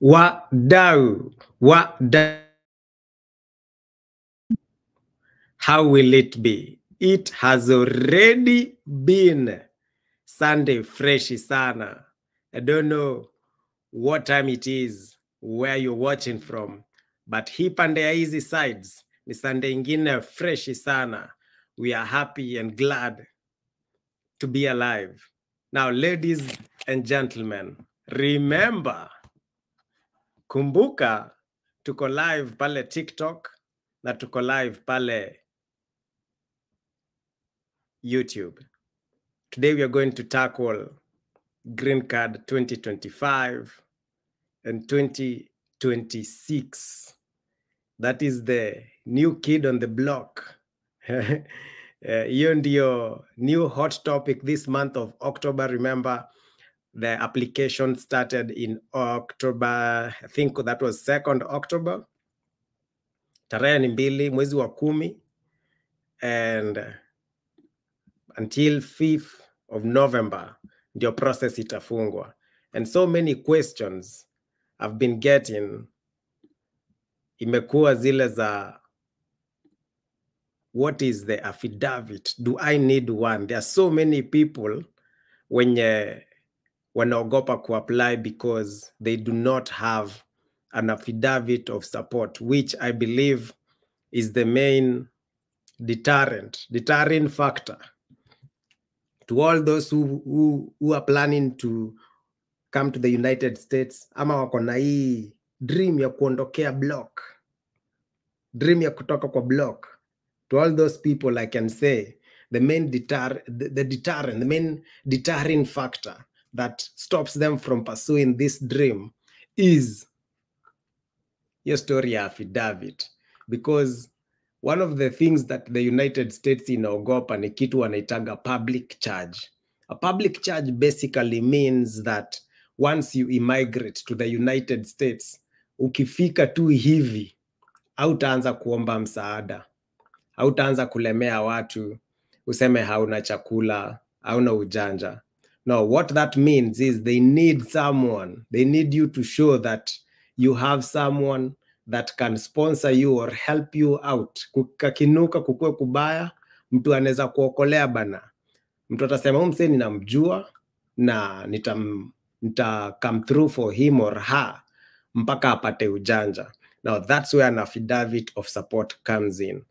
Wadau. How will it be? It has already been Sunday freshi sana. I don't know what time it is, where you're watching from, but hip and the easy sides ni Sunday ingine freshi sana. We are happy and glad to be alive. Now, ladies and gentlemen, remember, kumbuka, tuko live pale TikTok na tuko live pale YouTube. Today we are going to tackle Green Card 2025 and 2026. That is the new kid on the block. Hiyo ndio new hot topic this month of October. Remember, the application started in October. I think that was 2nd October. Tarehe ni 2 mwezi wa 10, and until 5th of November, ndio process itafungwa. And so many questions I've been getting, imekuwa zile za, what is the affidavit? Do I need one? There are so many people wenye wanaogopa kuapply because they do not have an affidavit of support, which I believe is the main deterring factor to all those who are planning to come to the United States, ama wako na hii dream ya kuondokea block, dream ya kutoka kwa block. To all those people, I can say the main the main deterring factor that stops them from pursuing this dream is your story affidavit. Because one of the things that the United States inaogopa ni kitu wanaitaga public charge. A public charge basically means that once you immigrate to the United States, ukifika tu hivi, hautaanza kuomba msaada, hautaanza kulemea watu, useme hauna chakula, hauna ujanja. No, what that means is they need someone. They need you to show that you have someone that can sponsor you or help you out. Kukakinuka kukue kubaya, mtu anaweza kuokolea bana. Mtu atasema mse ninamjua na nita come through for him or her mpaka apate ujanja. Now that's where an affidavit of support comes in.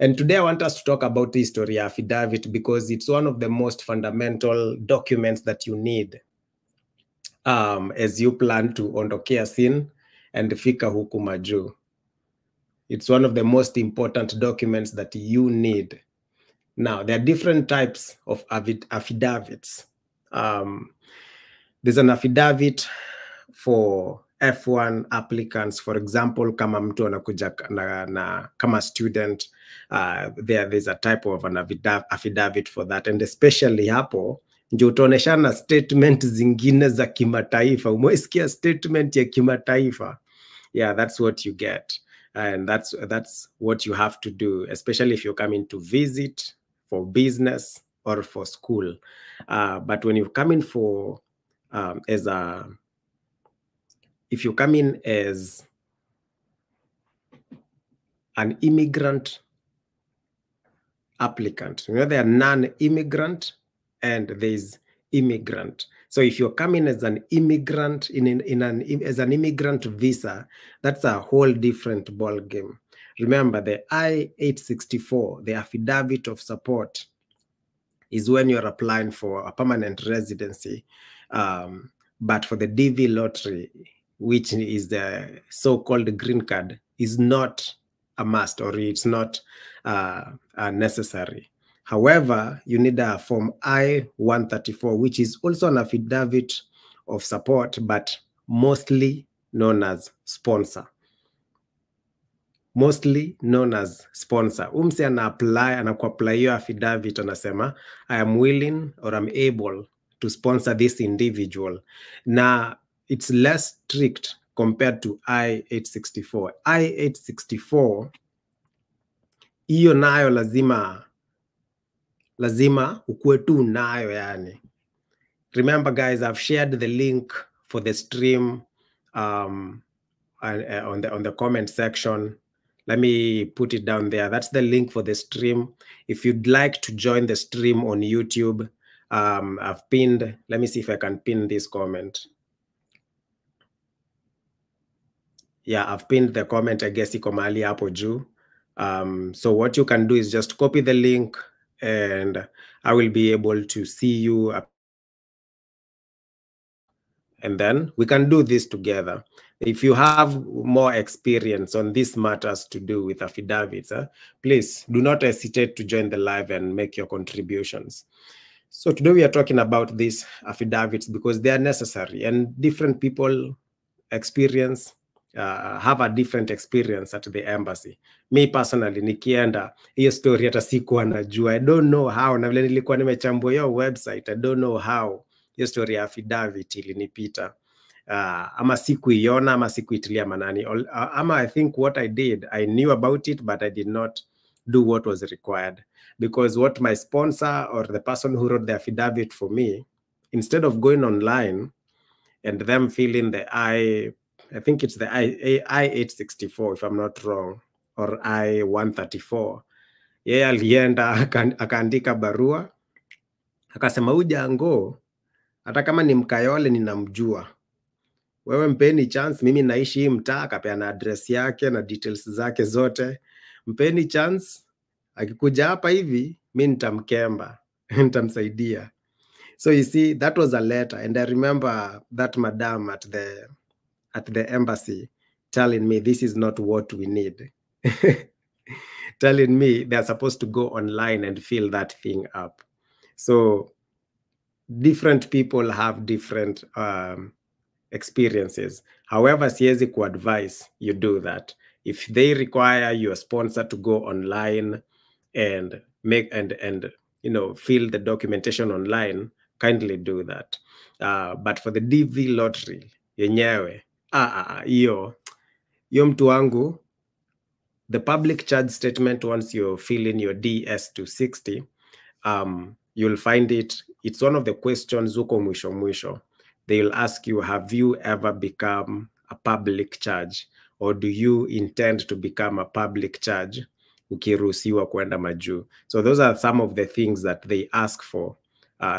And today I want us to talk about the history affidavit because it's one of the most fundamental documents that you need as you plan to ondokea sin and fika huku Majuu. It's one of the most important documents that you need. Now, there are different types of affidavits. There's an affidavit for F1 applicants, for example, kama mtu anakuja kama student, there's a type of an affidavit for that. And especially hapo, ndio utaoneshana statement zingine za kimataifa. Umesikia statement ya kimataifa? Yeah, that's what you get. And that's what you have to do, especially if you're coming to visit for business or for school. But when you come in for, if you come in as an immigrant applicant, you know, there are non-immigrant and there's immigrant. So if you're coming as an immigrant as an immigrant visa, that's a whole different ball game. Remember, the I-864, the affidavit of support, is when you're applying for a permanent residency. But for the DV lottery, which is the so-called green card, is not a must, or it's not necessary. However, you need a form I-134, which is also an affidavit of support, but mostly known as sponsor. Mostly known as sponsor. Umse anaku-apply your affidavit, anasema, I am willing or I'm able to sponsor this individual. Now, it's less strict compared to I-864. I-864, iyo nayo lazima ukue tu nayo yani. Remember guys, I've shared the link for the stream on the comment section. Let me put it down there. That's the link for the stream. If you'd like to join the stream on YouTube, I've pinned. Let me see if I can pin this comment. Yeah, I've pinned the comment. I guess iko mahali hapo juu. So what you can do is just copy the link, and I will be able to see you. And then we can do this together. If you have more experience on these matters to do with affidavits, please do not hesitate to join the live and make your contributions. So today we are talking about these affidavits because they are necessary, and different people have a different experience at the embassy. Me personally, nikienda hiyo story hata sikuwa najua. I don't know how, na vile nilikuwa nimechambua hiyo website, I don't know how hiyo story ya affidavit ilinipita. Ama sikuiona ama sikuitilia manani. Ama I think what I did, I knew about it, but I did not do what was required. Because what my sponsor or the person who wrote the affidavit for me, instead of going online and them filling the I think it's the I-864 if I'm not wrong, or I-134. Yeye alienda akaandika barua akasema, ujango hata kama ni Mkayole ninamjua, wewe mpeni chance, mimi naishi hii mtaa. Akapeana address yake na details zake zote. Mpeni chance, akikuja hapa hivi mimi nitamkemba, nitamsaidia. So you see, that was a letter, and I remember that madam at the embassy telling me this is not what we need. Telling me they're supposed to go online and fill that thing up. So different people have different experiences. However, siwezi ku-advise you do that. If they require your sponsor to go online and make and fill the documentation online, kindly do that. But for the DV lottery yenyewe, hiyo mtu wangu, the public charge statement, once you fill in your DS-260, you'll find it's one of the questions huko mwisho mwisho. They'll ask you, have you ever become a public charge, or do you intend to become a public charge ukiruhusiwa kwenda Majuu? So those are some of the things that they ask for.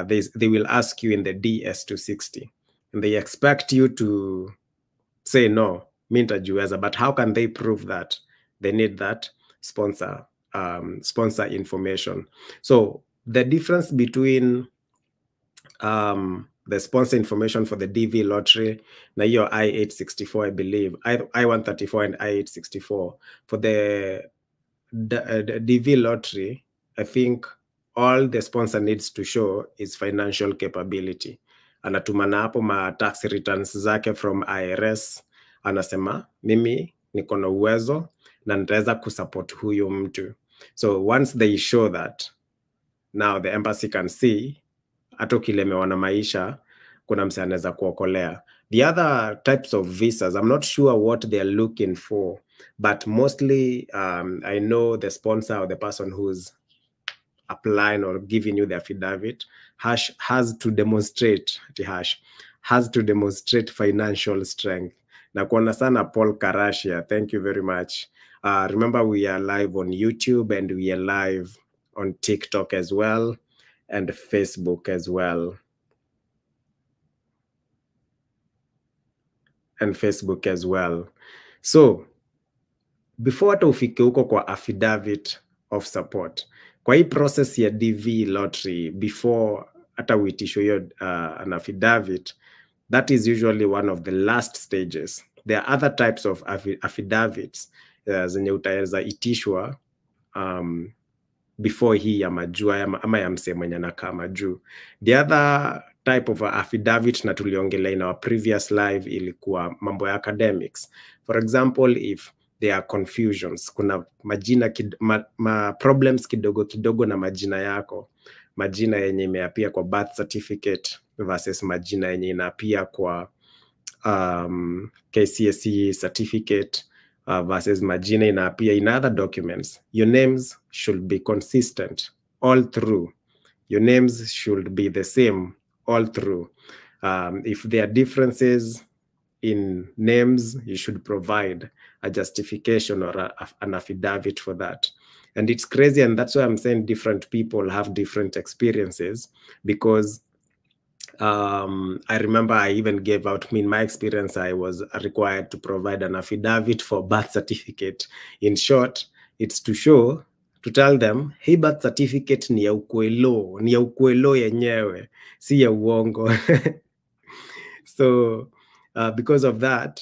They will ask you in the DS-260, and they expect you to say no, mi nitajiweza. But how can they prove that? They need that sponsor information. So the difference between the sponsor information for the DV lottery, na your I-864, I believe, I-134 and I-864. For the DV lottery, I think all the sponsor needs to show is financial capability. Anatumana hapo ma tax returns zake from IRS. Anasema, mimi niko na uwezo na nitaweza kusupport huyo mtu. So once they show that, now the embassy can see hata ukilemewa na maisha kuna mse anaweza kuokolea. The other types of visas, I'm not sure what they're looking for, but mostly I know the sponsor or the person who's applying or giving you the affidavit has to demonstrate financial strength. Na kuona sana Paul Karashia, thank you very much. Remember, we are live on YouTube and we are live on TikTok as well, and Facebook as well. So before hata ufike huko kwa affidavit of support, kwa hii process ya DV lottery, before hata uitishwe hiyo an affidavit, that is usually one of the last stages. There are other types of affidavits zenye utaweza itishwa before hii ya Majuu ama ya msee mwenye anakaa Majuu. The other type of affidavit na tuliongelea in our previous live ilikuwa mambo ya academics. For example, if there are confusions, kuna majina problems kidogo kidogo na majina yako, majina yenye imeapia kwa birth certificate versus majina yenye inaapia kwa KCSE certificate versus majina inaapia in other documents. Your names should be consistent all through. Your names should be the same all through. If there are differences, in names, you should provide a justification or an affidavit for that. And it's crazy, and that's why I'm saying different people have different experiences, because I remember I even gave out, in my experience, I was required to provide an affidavit for birth certificate. In short, it's to tell them, hey, birth certificate ni ya ukwelo yenyewe, si ya uongo. So because of that,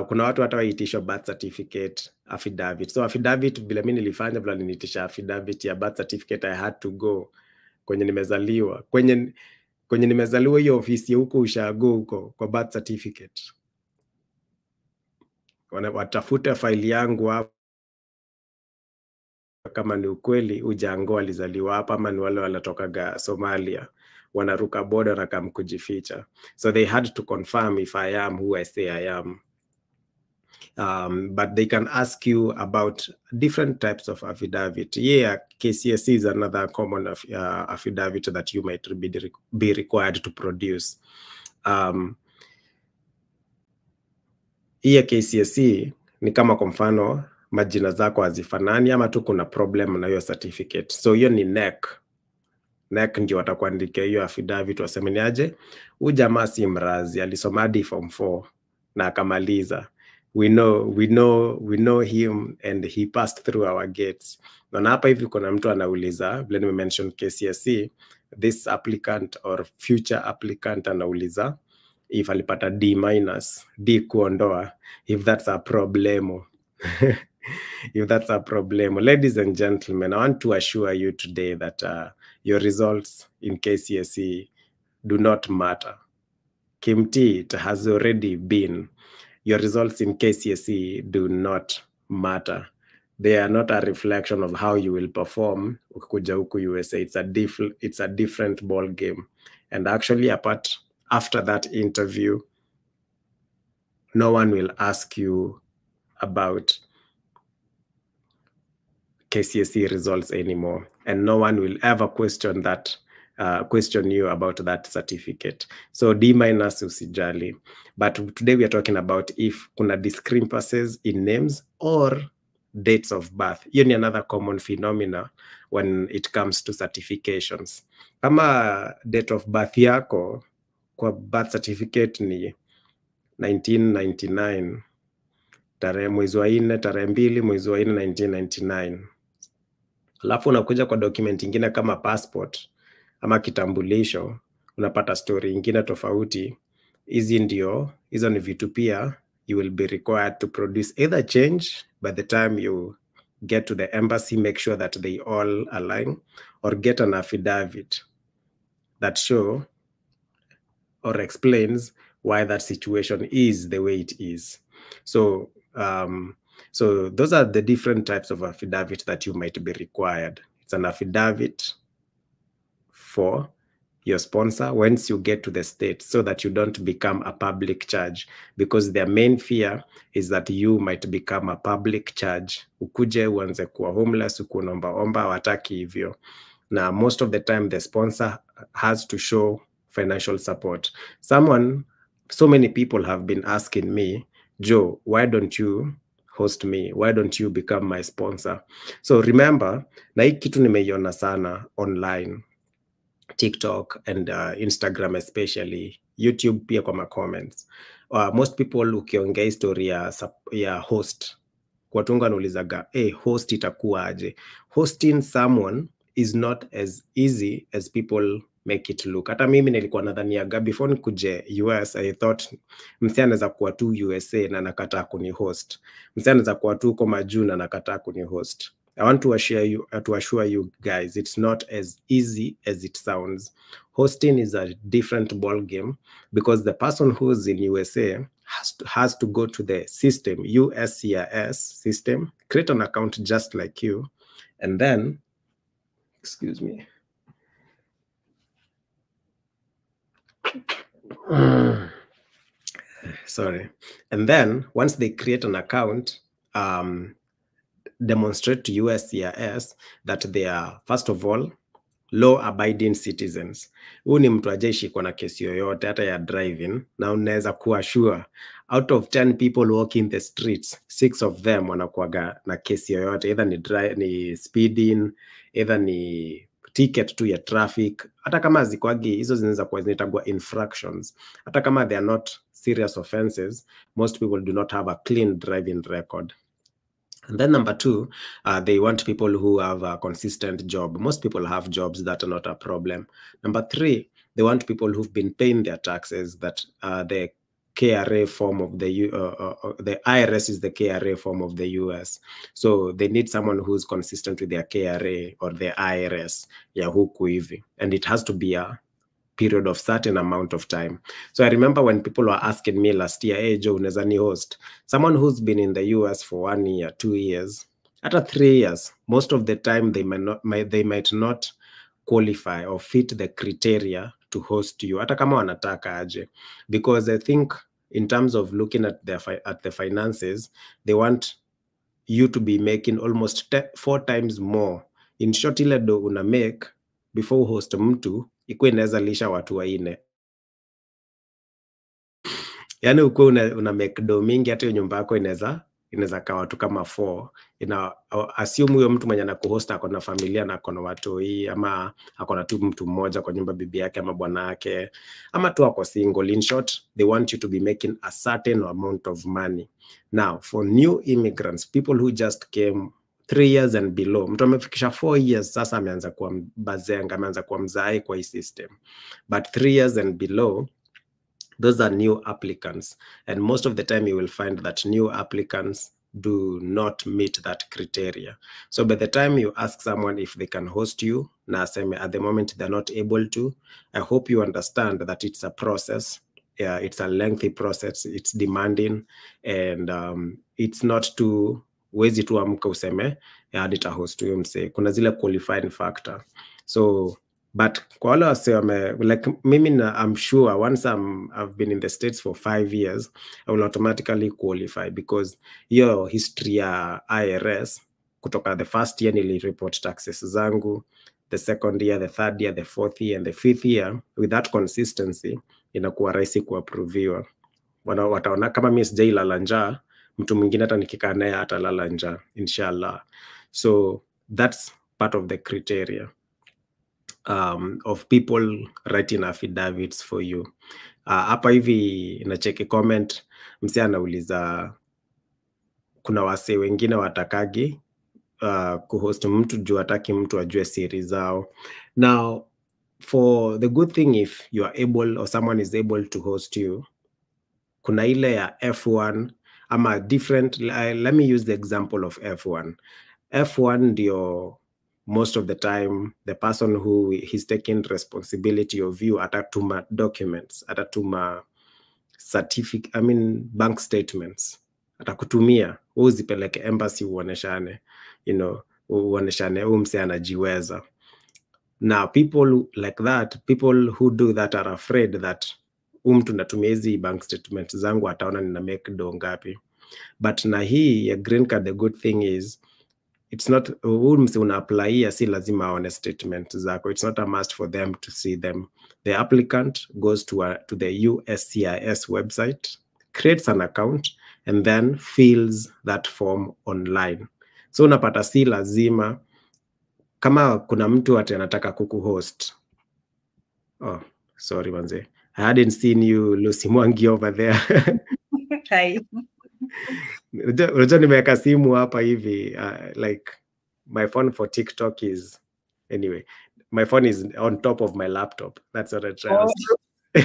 kuna watu hata waitishwa birth certificate affidavit. So affidavit, vile mimi nilifanya, vile niliitisha affidavit ya birth certificate, I had to go kwenye nimezaliwa. Kwenye nimezaliwa, hiyo ofisi huko ushago huko kwa birth certificate. Watafute faili yangu hapo kama ni ukweli Ujango alizaliwa hapa, ama ni wale wanatokaga Somalia, wanaruka border na kama kujificha. So they had to confirm if I am who I say I am. But they can ask you about different types of affidavit. Yeah, KCSE is another common affidavit that you might be required to produce. Hii KCSE ni kama kwa mfano majina zako hazifanani, ama tu kuna problem na hiyo certificate. So hiyo ni NEC ndio watakuandikia hiyo affidavit, waseme ni aje, huyu jamaa si mrazi, alisoma hadi form 4 na akamaliza. We know him and he passed through our gates. Na hapa hivi kuna mtu anauliza, vile nimemention KCSE, this applicant or future applicant anauliza if alipata D kuondoa, if that's a problemo. If that's a problem. Ladies and gentlemen, I want to assure you today that your results in KCSE do not matter. Kimti, it has already been. Your results in KCSE do not matter. They are not a reflection of how you will perform ukikuja huku USA. It's a different ball game. And actually, after that interview, no one will ask you about KCSE results anymore, and no one will ever question you about that certificate. So D- usijali. But today we are talking about if kuna discrepancies in names or dates of birth. Hiyo ni another common phenomena when it comes to certifications. Kama date of birth yako kwa birth certificate ni 1999, tarehe mwezi wa 4 tarehe 2 mwezi wa 4 1999. Alafu unakuja kwa document ingine kama passport ama kitambulisho, unapata story ingine tofauti. Hizo ni vitu pia you will be required to produce, either change by the time you get to the embassy, make sure that they all align, or get an affidavit that show or explains why that situation is the way it is. So those are the different types of affidavit that you might be required. It's an affidavit for your sponsor once you get to the state, so that you don't become a public charge, because their main fear is that you might become a public charge. Ukuje uanze kuwa homeless, ukunomba wataki hivyo. Now, most of the time, the sponsor has to show financial support. So many people have been asking me, Joe, why don't you host me? Why don't you become my sponsor? So remember, na hii kitu nimeiona sana online, TikTok and Instagram especially, YouTube pia kwa comments. Most people ukiongea story ya host, kwa tunga naulizaga, host itakuwa aje? Hosting someone is not as easy as people make it look. Hata mimi nilikuwa nadhaniaga before nikuje US, I thought msee anaweza kuwa tu USA na nakataa kuni host. Msee anaweza kuwa tu kwa Majuu na nakataa kuni host. I want to assure you guys, it's not as easy as it sounds. Hosting is a different ball game, because the person who's in USA has to go to the system, USCIS system, create an account just like you, and then, excuse me. Sorry. And then once they create an account, demonstrate to USCIS that they are, first of all, law abiding citizens. Huu ni mtu ajaishikwa na kesi yoyote hata ya driving, na unaweza kuwa sure out of 10 people walking the streets, 6 of them wanakuwaga na kesi yoyote, either ni speeding, either ni ticket tu ya traffic. Hata kama zikwagi hizo zinaweza kuwa zinaitagwa infractions, hata kama they are not serious offenses, most people do not have a clean driving record. And then number 2, they want people who have a consistent job. Most people have jobs, that are not a problem. Number 3, they want people who've been paying their taxes, that the KRA form of the IRS is the KRA form of the US. So they need someone who's consistent with their KRA or the IRS, ya huku hivi. And it has to be a period of certain amount of time. So I remember when people were asking me last year, hey Joe, unaweza ni host someone who's been in the US for 1 year, 2 years, after 3 years, most of the time they might not qualify or fit the criteria to host you, hata kama wanataka aje, because I think in terms of looking at the finances, they want you to be making almost 4 times more. In short, ile do una make before host mtu ikuwa inaweza lisha watu waine. Yani ukuwa una make do mingi, hata hiyo nyumba yako inaweza kaa watu kama 4. Assume huyo mtu mwenye anakuhost ako na familia na ako na watoi, ama ako na tu mtu mmoja kwa nyumba, bibi yake ama bwana yake, ama tu ako single. In short, they want you to be making a certain amount of money. Now, for new immigrants, people who just came 3 years and below, mtu amefikisha 4 years sasa ameanza kuwa bazenga, ameanza kuwa mzai kwa hii system. But 3 years and below, those are new applicants. And most of the time you will find that new applicants do not meet that criteria. So by the time you ask someone if they can host you, na aseme at the moment they're not able to, I hope you understand that it's a process. Yeah, it's a lengthy process, it's demanding, and it's not too wezi tu amka useme hadi ta host huyo mse. Kuna zile qualifying factor. So but kwa wale wase like mimi I'm sure once I've been in the States for 5 years, I will automatically qualify, because hiyo history ya IRS kutoka the first year nilireport taxes zangu, the second year, the third year, the fourth year, and the fifth year, with that consistency inakuwa rahisi kuapproviwa. Wataona kama mimi sijailala njaa, mtu mwingine hata nikikaa naye atalala njaa inshallah. So that's part of the criteria of people writing affidavits for you. Hapa hivi na check comment, mse anauliza kuna wase wengine watakagi kuhost mtu juu hataki mtu ajue siri zao. Now, for the good thing, if you are able or someone is able to host you, kuna ile ya F1 ama different. Let me use the example of F1. F1 ndio most of the time the person who is taking responsibility of you atatuma documents, atatuma certificate, bank statements, atakutumia uzipeleke embassy uoneshane, uoneshane mse anajiweza. Now people like that, people who do that are afraid that mtu natumia hizi bank statements zangu ataona nina make do ngapi. But na hii ya green card, the good thing is it's not mse una apply si lazima aone statement zako. It's not a must for them to see them. The applicant goes to the USCIS website, creates an account, and then fills that form online. So unapata si lazima kama kuna mtu ati anataka kukuhost. Oh, sorry manze, I hadn't seen you, Lucy Mwangi, over there. Hi. Unajua nimeweka simu hapa hivi, like my phone for TikTok is, anyway, my phone is on top of my laptop. That's what I try. Oh.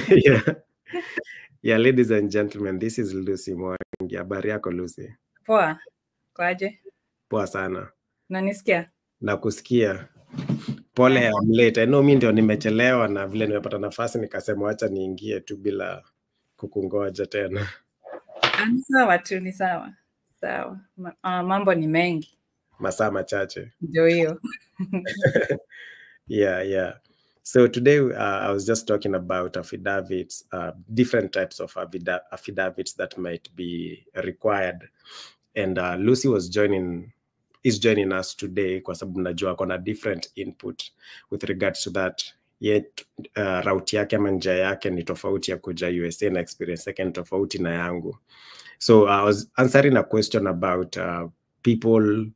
Yeah. Yeah, ladies and gentlemen, this is Lucy Mwangi. Habari yako Lucy? Poa. Kwaje? Poa sana. Unanisikia? Nakusikia. Pole, I'm late. I know mimi ndio nimechelewa, na vile nimepata nafasi nikasema acha niingie tu bila kukungoja tena. Sawa tu, ni sawa. Sawa. Mambo ni mengi. Masaa machache. Ndio hiyo. Yeah. So today I was just talking about affidavits, different types of affidavits that might be required. And Lucy was joining is joining us today kwa sababu najua kona different input with regards to that. Yet route yake ama njia yake ni tofauti ya kuja USA na experience yake ni tofauti na yangu. So I was answering a question about people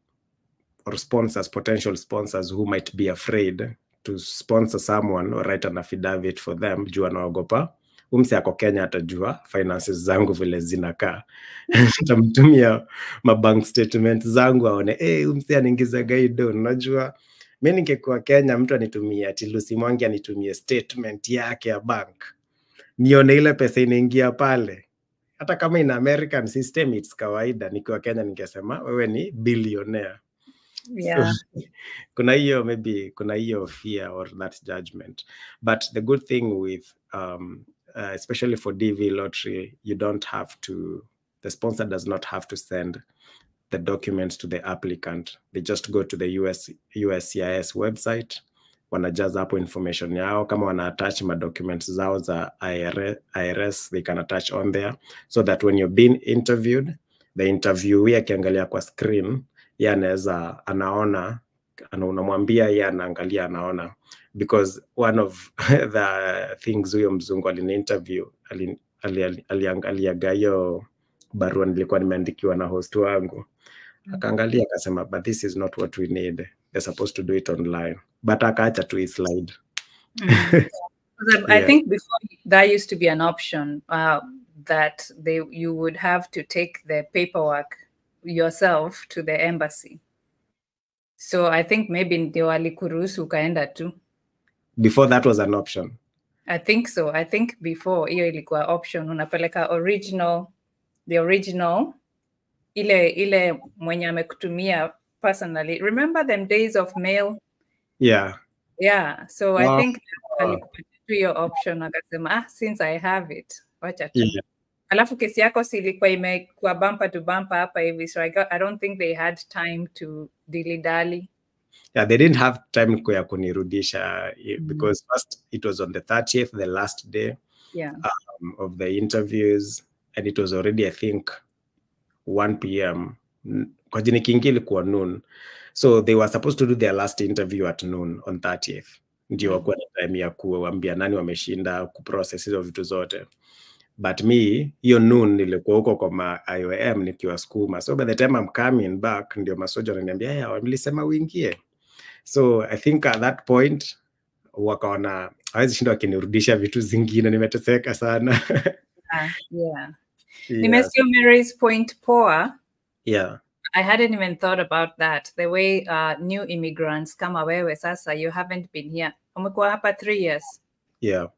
or sponsors, potential sponsors who might be afraid to sponsor someone or write an affidavit for them juu anaogopa umse ako Kenya atajua finances zangu vile zinakaa. Nitamtumia mabank statement zangu aone umse anaingiza gaido. Unajua mimi ningekuwa Kenya mtu anitumia ati Lucy Mwangi anitumie statement yake ya bank nione ile pesa inaingia pale. Hata kama in American system it's kawaida, nikiwa Kenya ningesema wewe ni billionaire. Yeah. So, kuna hiyo fear or that judgment. But the good thing with especially for DV lottery, you don't have to, the sponsor does not have to send the documents to the applicant. They just go to the USCIS website, wanajaza hapo information yao, kama wana attach ma documents zao za IRS, they can attach on there, so that when you're being interviewed, the interviewee akiangalia kwa screen, yeye anaweza anaona, unamwambia yeye anaangalia anaona, because one of the things huyo mzungu alini interview aliangalia hiyo barua nilikuwa nimeandikiwa na host wangu, akaangalia akasema, but this is not what we need, they're supposed to do it online, but akaacha tu slide. I think before that used to be an option, that you would have to take the paperwork yourself to the embassy. So I think maybe ndio walikuruhusu ukaenda tu. Before that was an option. I think so. I think before hiyo ilikuwa option, unapeleka the original ile mwenye amekutumia personally. Remember them days of mail? Yeah. Yeah. So I think alikupatia hiyo option akasema, since I have it, wacha tu. Yeah. Alafu kesi yako si ilikuwa imekuwa bumper to bumper hapa hivi, so I don't think they had time to dilly-dally. Yeah, they didn't have time ya kunirudisha because first it was on the 30th, the last day of the interviews, and it was already, I think, 1 p.m. Kwa jini kingi ilikuwa noon. So they were supposed to do their last interview at noon on 30th. Ndio wakuwa na time ya kuambia nani wameshinda, kuprocess hizo vitu zote. But me, hiyo noon nilikuwa huko kwa IOM nikiwa skuma. So by the time I'm coming back, ndio masoja wananiambia, walisema uingie. So I think at that point, wakaona hawezi shinda wakinirudisha vitu zingine, nimeteseka sana. Yeah. Nimesikia Mary's point poa. Yeah. I hadn't even thought about that. The way new immigrants kama wewe sasa, you haven't been here. Umekuwa hapa 3 years. Yeah.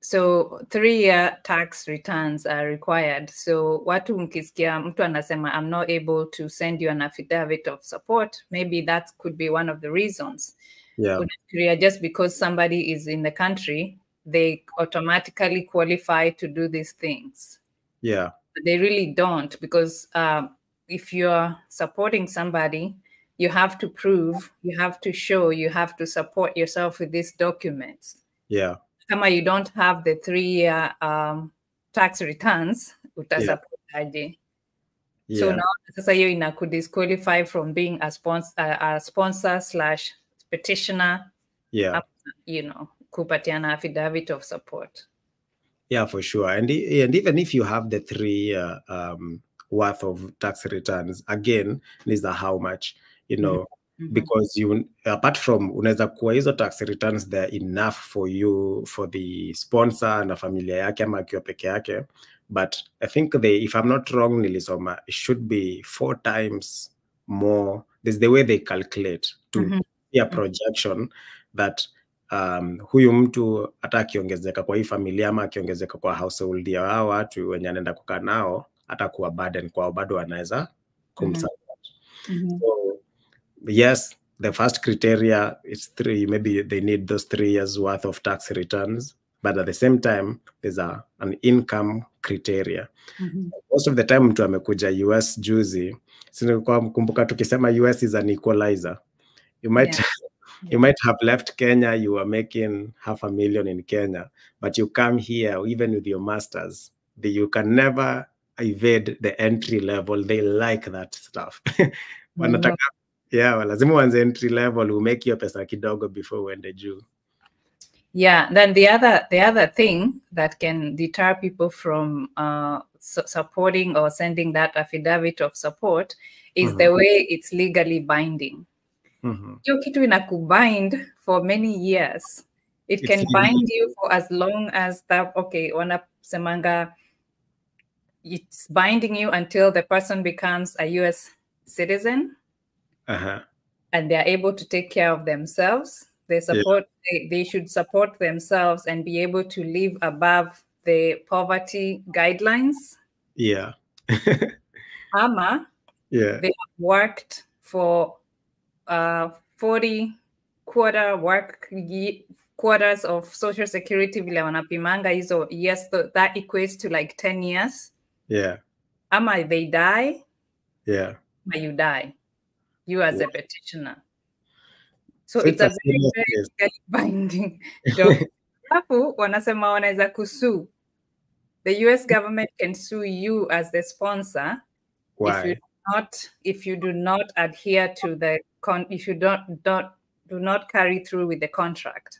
So 3-year tax returns are required. So watu mkisikia mtu anasema, I'm not able to send you an affidavit of support, maybe that could be one of the reasons. Yeah. Just because somebody is in the country, they automatically qualify to do these things. Yeah. But they really don't, because if you're supporting somebody, you have to prove, you have to show, you have to support yourself with these documents. Yeah. Kama you don't have the 3-year tax returns, utasupport aje. So now sasa hiyo inakudisqualify from being a sponsor / petitioner. Yeah. Kupatiana affidavit of support. Yeah, for sure. And even if you have the 3-year worth of tax returns, again, these are how much, because you, apart from unaweza kuwa hizo tax returns, they're enough for you, for the sponsor na familia yake ama akiwa peke yake, but I think if I'm not wrong, nilisoma, it should be 4 times more. There's the way they calculate to be a projection that huyu mtu hata akiongezeka kwa hii familia ama akiongezeka kwa household ya hao watu wenye anaenda kukaa nao, hata kuwa burden kwao, bado anaweza kumsupport. So yes, the first criteria is 3. Maybe they need those 3 years worth of tax returns, but at the same time, there's an income criteria. Most of the time, mtu amekuja US juzi, kumbuka tukisema US is an equalizer. You might have left Kenya, you were making $500,000 in Kenya, but you come here, even with your masters, you can never evade the entry level. They like that stuff. wanataka yeah, lazima uanze entry level, umake hiyo pesa kidogo before uende juu. Yeah, then the other thing that can deter people from supporting or sending that affidavit of support is the way it's legally binding. Hiyo kitu inakubind for many years. It can bind you for as long as that, okay, wanasemanga it's binding you until the person becomes a US citizen and they're able to take care of themselves. They should support themselves and be able to live above the poverty guidelines. Yeah. Ama, yeah. They have worked for 40 quarters of Social Security vile wanapimanga hizo. Yes, that equates to like 10 years. Yeah. Ama they die. Yeah. Ama you die. You as a petitioner. So it's a very, very binding job. Hapo wanasema wanaweza kusue. The US government can sue you as the sponsor. Why? If you do not adhere to if you do not carry through with the contract.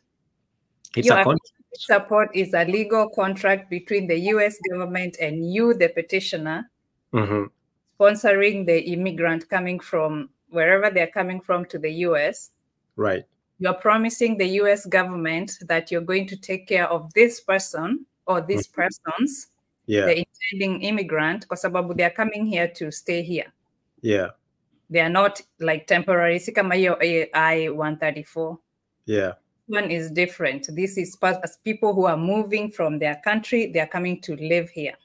It's a contract. Support is a legal contract between the US government and you, the petitioner, sponsoring the immigrant coming from wherever they're coming from to the US. Right. You're promising the US government that you're going to take care of this person or these persons, the intending immigrant, kwa sababu they are coming here to stay here. Yeah. They are not like temporary. Si kama hiyo I-134. Yeah. One is different. This is as people who are moving from their country, they are coming to live here.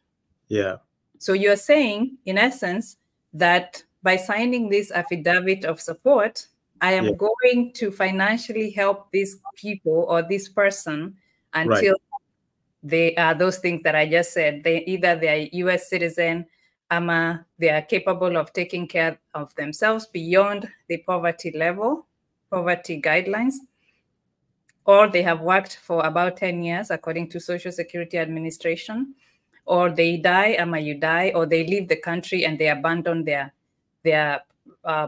Yeah. So you're saying, in essence, that by signing this affidavit of support, I am going to financially help these people or this person until they are those things that I just said. Either they are US citizen, ama they are capable of taking care of themselves beyond the poverty level, poverty guidelines, or they have worked for about 10 years according to Social Security Administration, or they die, ama you die, or they leave the country and they abandon their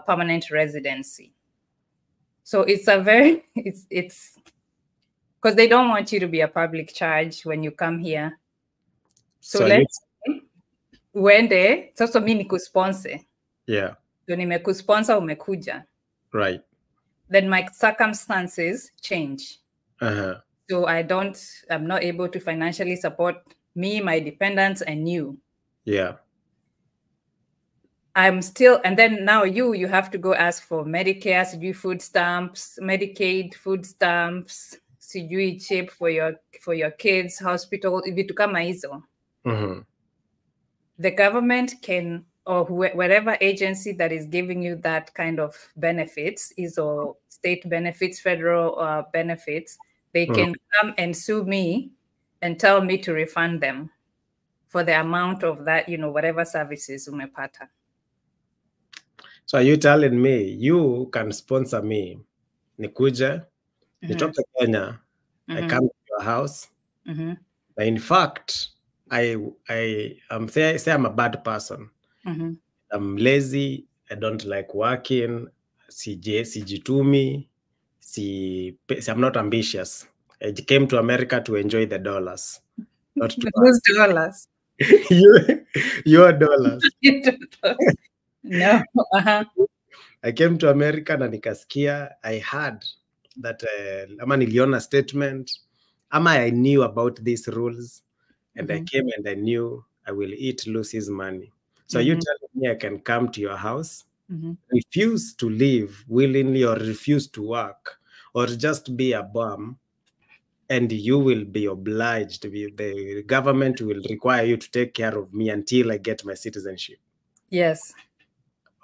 permanent residency. So it's it's because they don't want you to be a public charge when you come here. So let's uende, sasa mimi nikusponsor. Yeah. So nimekusponsor umekuja. Right. Then my circumstances change. So I'm not able to financially support me, my dependents, and you. Yeah. I'm still, and then now you have to go ask for Medicare, sijui food stamps, Medicaid, food stamps, sijui chip for your kids, hospital, vitu kama hizo. The government can, or whatever agency that is giving you that kind of benefits, or state benefits, federal benefits, they can come and sue me and tell me to refund them for the amount of that, whatever services umepata. So are you telling me you can sponsor me? Nikuje, nitoke Kenya, I come to your house. In fact, I'm say I'm a bad person. I'm lazy. I don't like working. Sijitumi. I'm not ambitious. I came to America to enjoy the dollars. Not to Whose dollars? Your dollars. No. I came to America na nikasikia, I heard that ama niliona statement, ama I knew about these rules, and I came and I knew I will eat Lucy's money. So you telling me I can come to your house, refuse to live willingly or refuse to work or just be a bum, and you will be obliged to be, the government will require you to take care of me until I get my citizenship. Yes.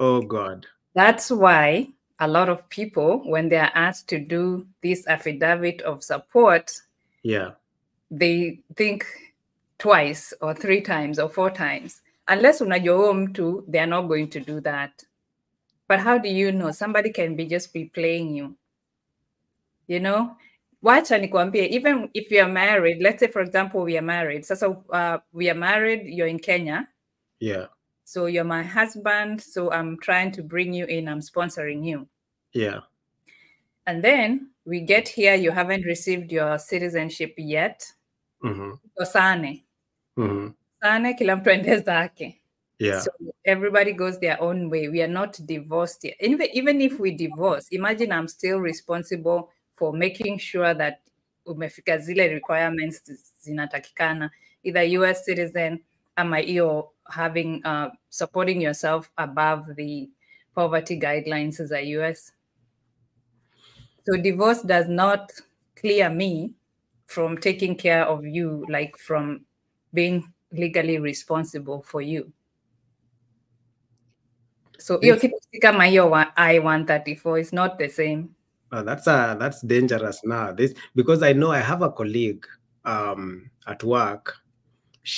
Oh God. That's why a lot of people, when they are asked to do this affidavit of support, they think twice or 3 times or 4 times. Unless unajua huyo mtu, they are not going to do that. But how do you know? Somebody can just be playing you. Wacha nikwambie, even if you are married, let's say for example we are married. So we are married, you're in Kenya. Yeah. So you're my husband, so I'm trying to bring you in, I'm sponsoring you. Yeah. And then we get here, you haven't received your citizenship yet. Sane. Sane kila mtu ende zake. Yeah. So everybody goes their own way. We are not divorced yet. Even if we divorce, imagine I'm still responsible for making sure that umefika zile requirements zinatakikana, either US citizen, ama you're having supporting yourself above the poverty guidelines as a US. So divorce does not clear me from taking care of you, like from being legally responsible for you. So kama hiyo I-134 is not the same. That's dangerous now. Because I know I have a colleague at work.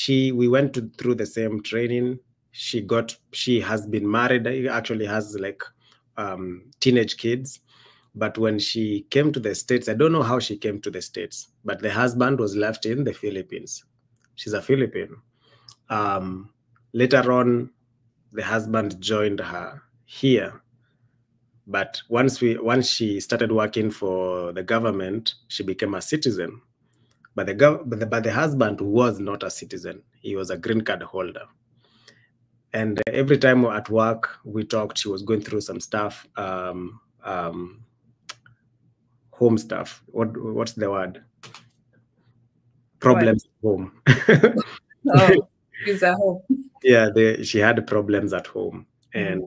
We went through the same training. She has been married, actually has like teenage kids. But when she came to the States, I don't know how she came to the States, but the husband was left in the Philippines. She's a Filipino. Later on, the husband joined her here. But once she started working for the government, she became a citizen. But the husband was not a citizen. He was a green card holder. And every time at work we talked, she was going through some stuff, home stuff. What's the word? Problems at home. Oh, she's at home. Yeah, she had problems at home. And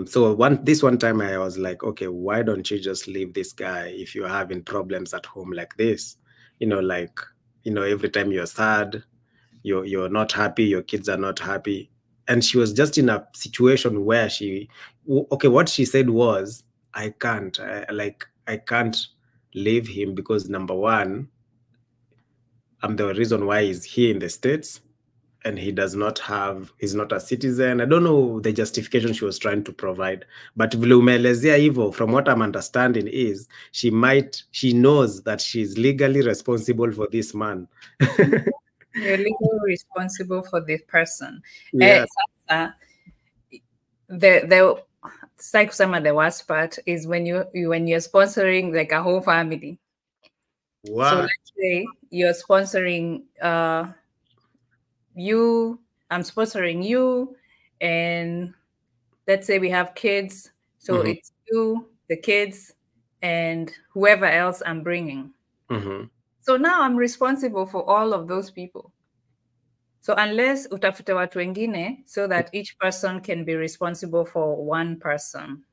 so this one time I was like, okay, why don't you just leave this guy if you're having problems at home like this? Like, every time you're sad, you're not happy, your kids are not happy. And she was just in a situation where what she said was, I can't leave him because, number one, I'm the reason why he's here in the States. And he's not a citizen. I don't know the justification she was trying to provide, but vile hivyo, from what I'm understanding is she knows that she's legally responsible for this man. You're legally responsible for this person. Yeah. The worst part is when you're sponsoring like a whole family. Wow. So let's say you're sponsoring you, I'm sponsoring you, and let's say we have kids, so it's you, the kids, and whoever else I'm bringing. So now I'm responsible for all of those people. So unless utafute watu wengine, so that each person can be responsible for one person.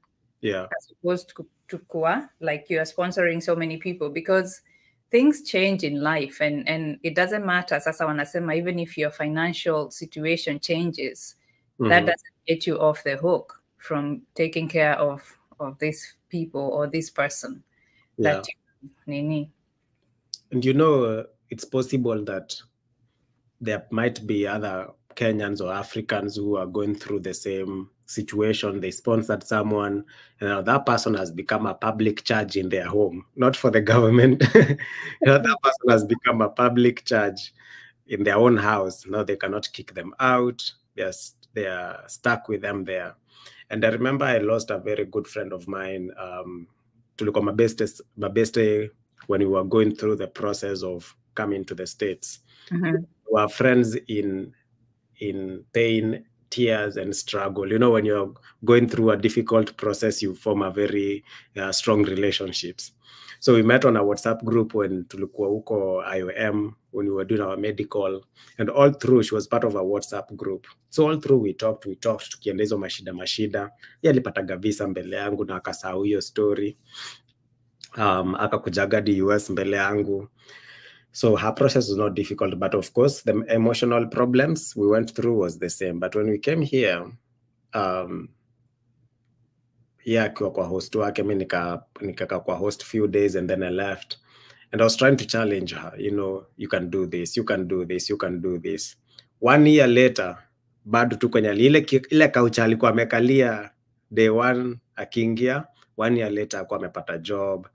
Yeah. As opposed to kuwa, like you are sponsoring so many people, because things change in life, and it doesn't matter. Sasa wanasema, even if your financial situation changes, that doesn't get you off the hook from taking care of these people or this person. Yeah. That you nini. And it's possible that there might be other Kenyans or Africans who are going through the same situation. They sponsored someone, and now that person has become a public charge in their home, not for the government. That person has become a public charge in their own house. Now they cannot kick them out. They are stuck with them there. And I remember I lost a very good friend of mine, tulikuwa mabeste when we were going through the process of coming to the States. We were friends in pain, tears, and struggle. When you're going through a difficult process, you form a very strong relationships. So we met on a WhatsApp group when tulikuwa huko IOM, when we were doing our medical, and all through she was part of a WhatsApp group. So all through we talked, tukienda hizo mashida. Yeye alipataga visa mbele yangu na akasahau hiyo story. Akakujaga di US mbele yangu. So her process was not difficult, but of course the emotional problems we went through was the same. But when we came here, akiwa kwa host wake, mimi nikaka kwa host few days and then I left. And I was trying to challenge her, you can do this, you can do this, you can do this. 1 year later, bado tu kwenye ile kaucha alikuwa amekalia day one akiingia. 1 year later akuwa amepata job,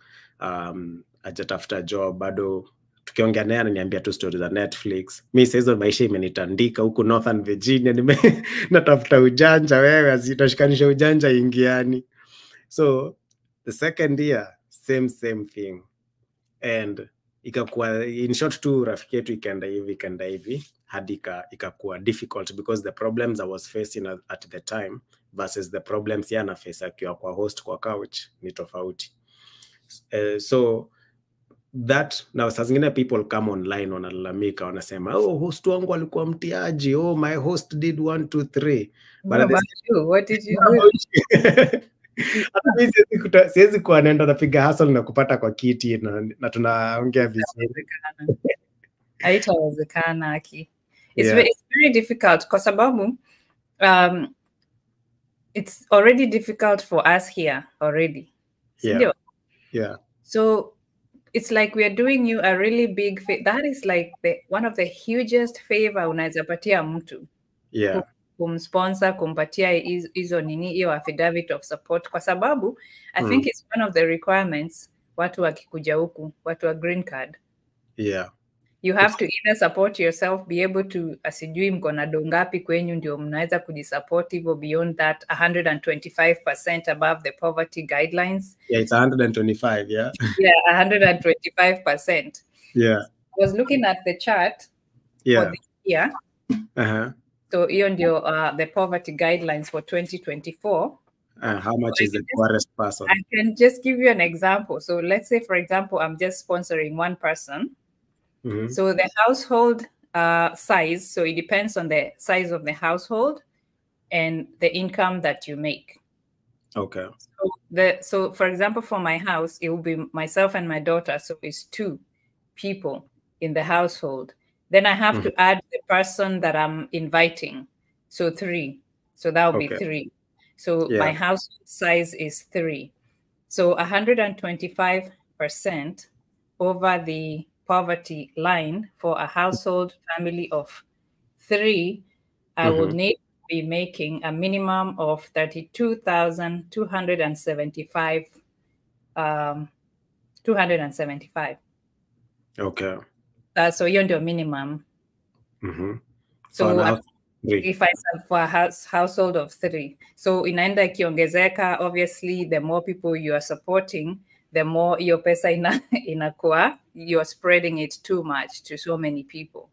ajatafuta job, bado tukiongea naye ananiambia tu stories za Netflix. Mi saizo maisha imenitandika huku Northern Virginia, natafuta ujanja, wewe asitashikanisha ujanja ingiani. So the second year same thing, and ikakuwa in short tu rafiki yetu ikaenda hivi hadi ikakuwa difficult because the problems I was facing at the time versus the problems yana face akiwa kwa host kwa couch ni tofauti. So that now saa zingine people come online wanalalamika, wanasema host wangu alikuwa mtiaji, my host did 1 2 3. What about you? What did you do? Siwezi kuwa naenda napiga hustle na kupata kwa kiti na tunaongea vizuri. Haitawezekana Aki. It's very difficult kwa sababu it's already difficult for us here already. Yeah. So it's like we are doing you a really big favor. That is like one of the hugest favor unaweza patia mtu. Yeah. Kumsponsor, kumpatia hizo nini, hiyo affidavit of support, kwa sababu I think it's one of the requirements watu wakikuja huku, watu wa green card. Yeah. You have to either support yourself, be able to, asijui mko na dongapi kwenyu ndio mnaweza kujisupport hivyo, beyond that 125% above the poverty guidelines. Yeah, it's 125, yeah. Yeah, 125%. Yeah. I was looking at the chart for this year. So hiyo ndio the poverty guidelines for 2024. How much is the poorest person? I can just give you an example. So let's say, for example, I'm just sponsoring one person. So the household size, so it depends on the size of the household and the income that you make. Okay. So for example, for my house, it will be myself and my daughter. So it's 2 people in the household. Then I have to add the person that I'm inviting. So 3. So that will be 3. So my house size is 3. So 125% over the poverty line for a household family of 3, I will need to be making a minimum of 32,275. 275. Okay. So you're the minimum. So if I sell for a household of 3, so inaenda ikiongezeka, obviously the more people you are supporting, the more your pesa inakuwa, you're spreading it too much to so many people.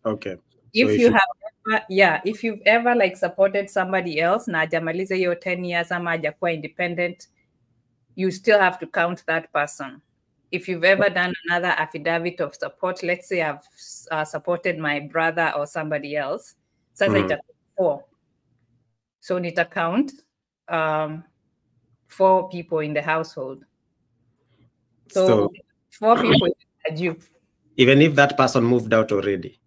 Okay. If if you've ever like supported somebody else na hajamaliza hiyo 10 years ama hajakuwa independent, you still have to count that person. If you've ever done another affidavit of support, let's say I've supported my brother or somebody else, sasa itakuwa 4. So nita count 4 people in the household. So 4 people you. Even if that person moved out already?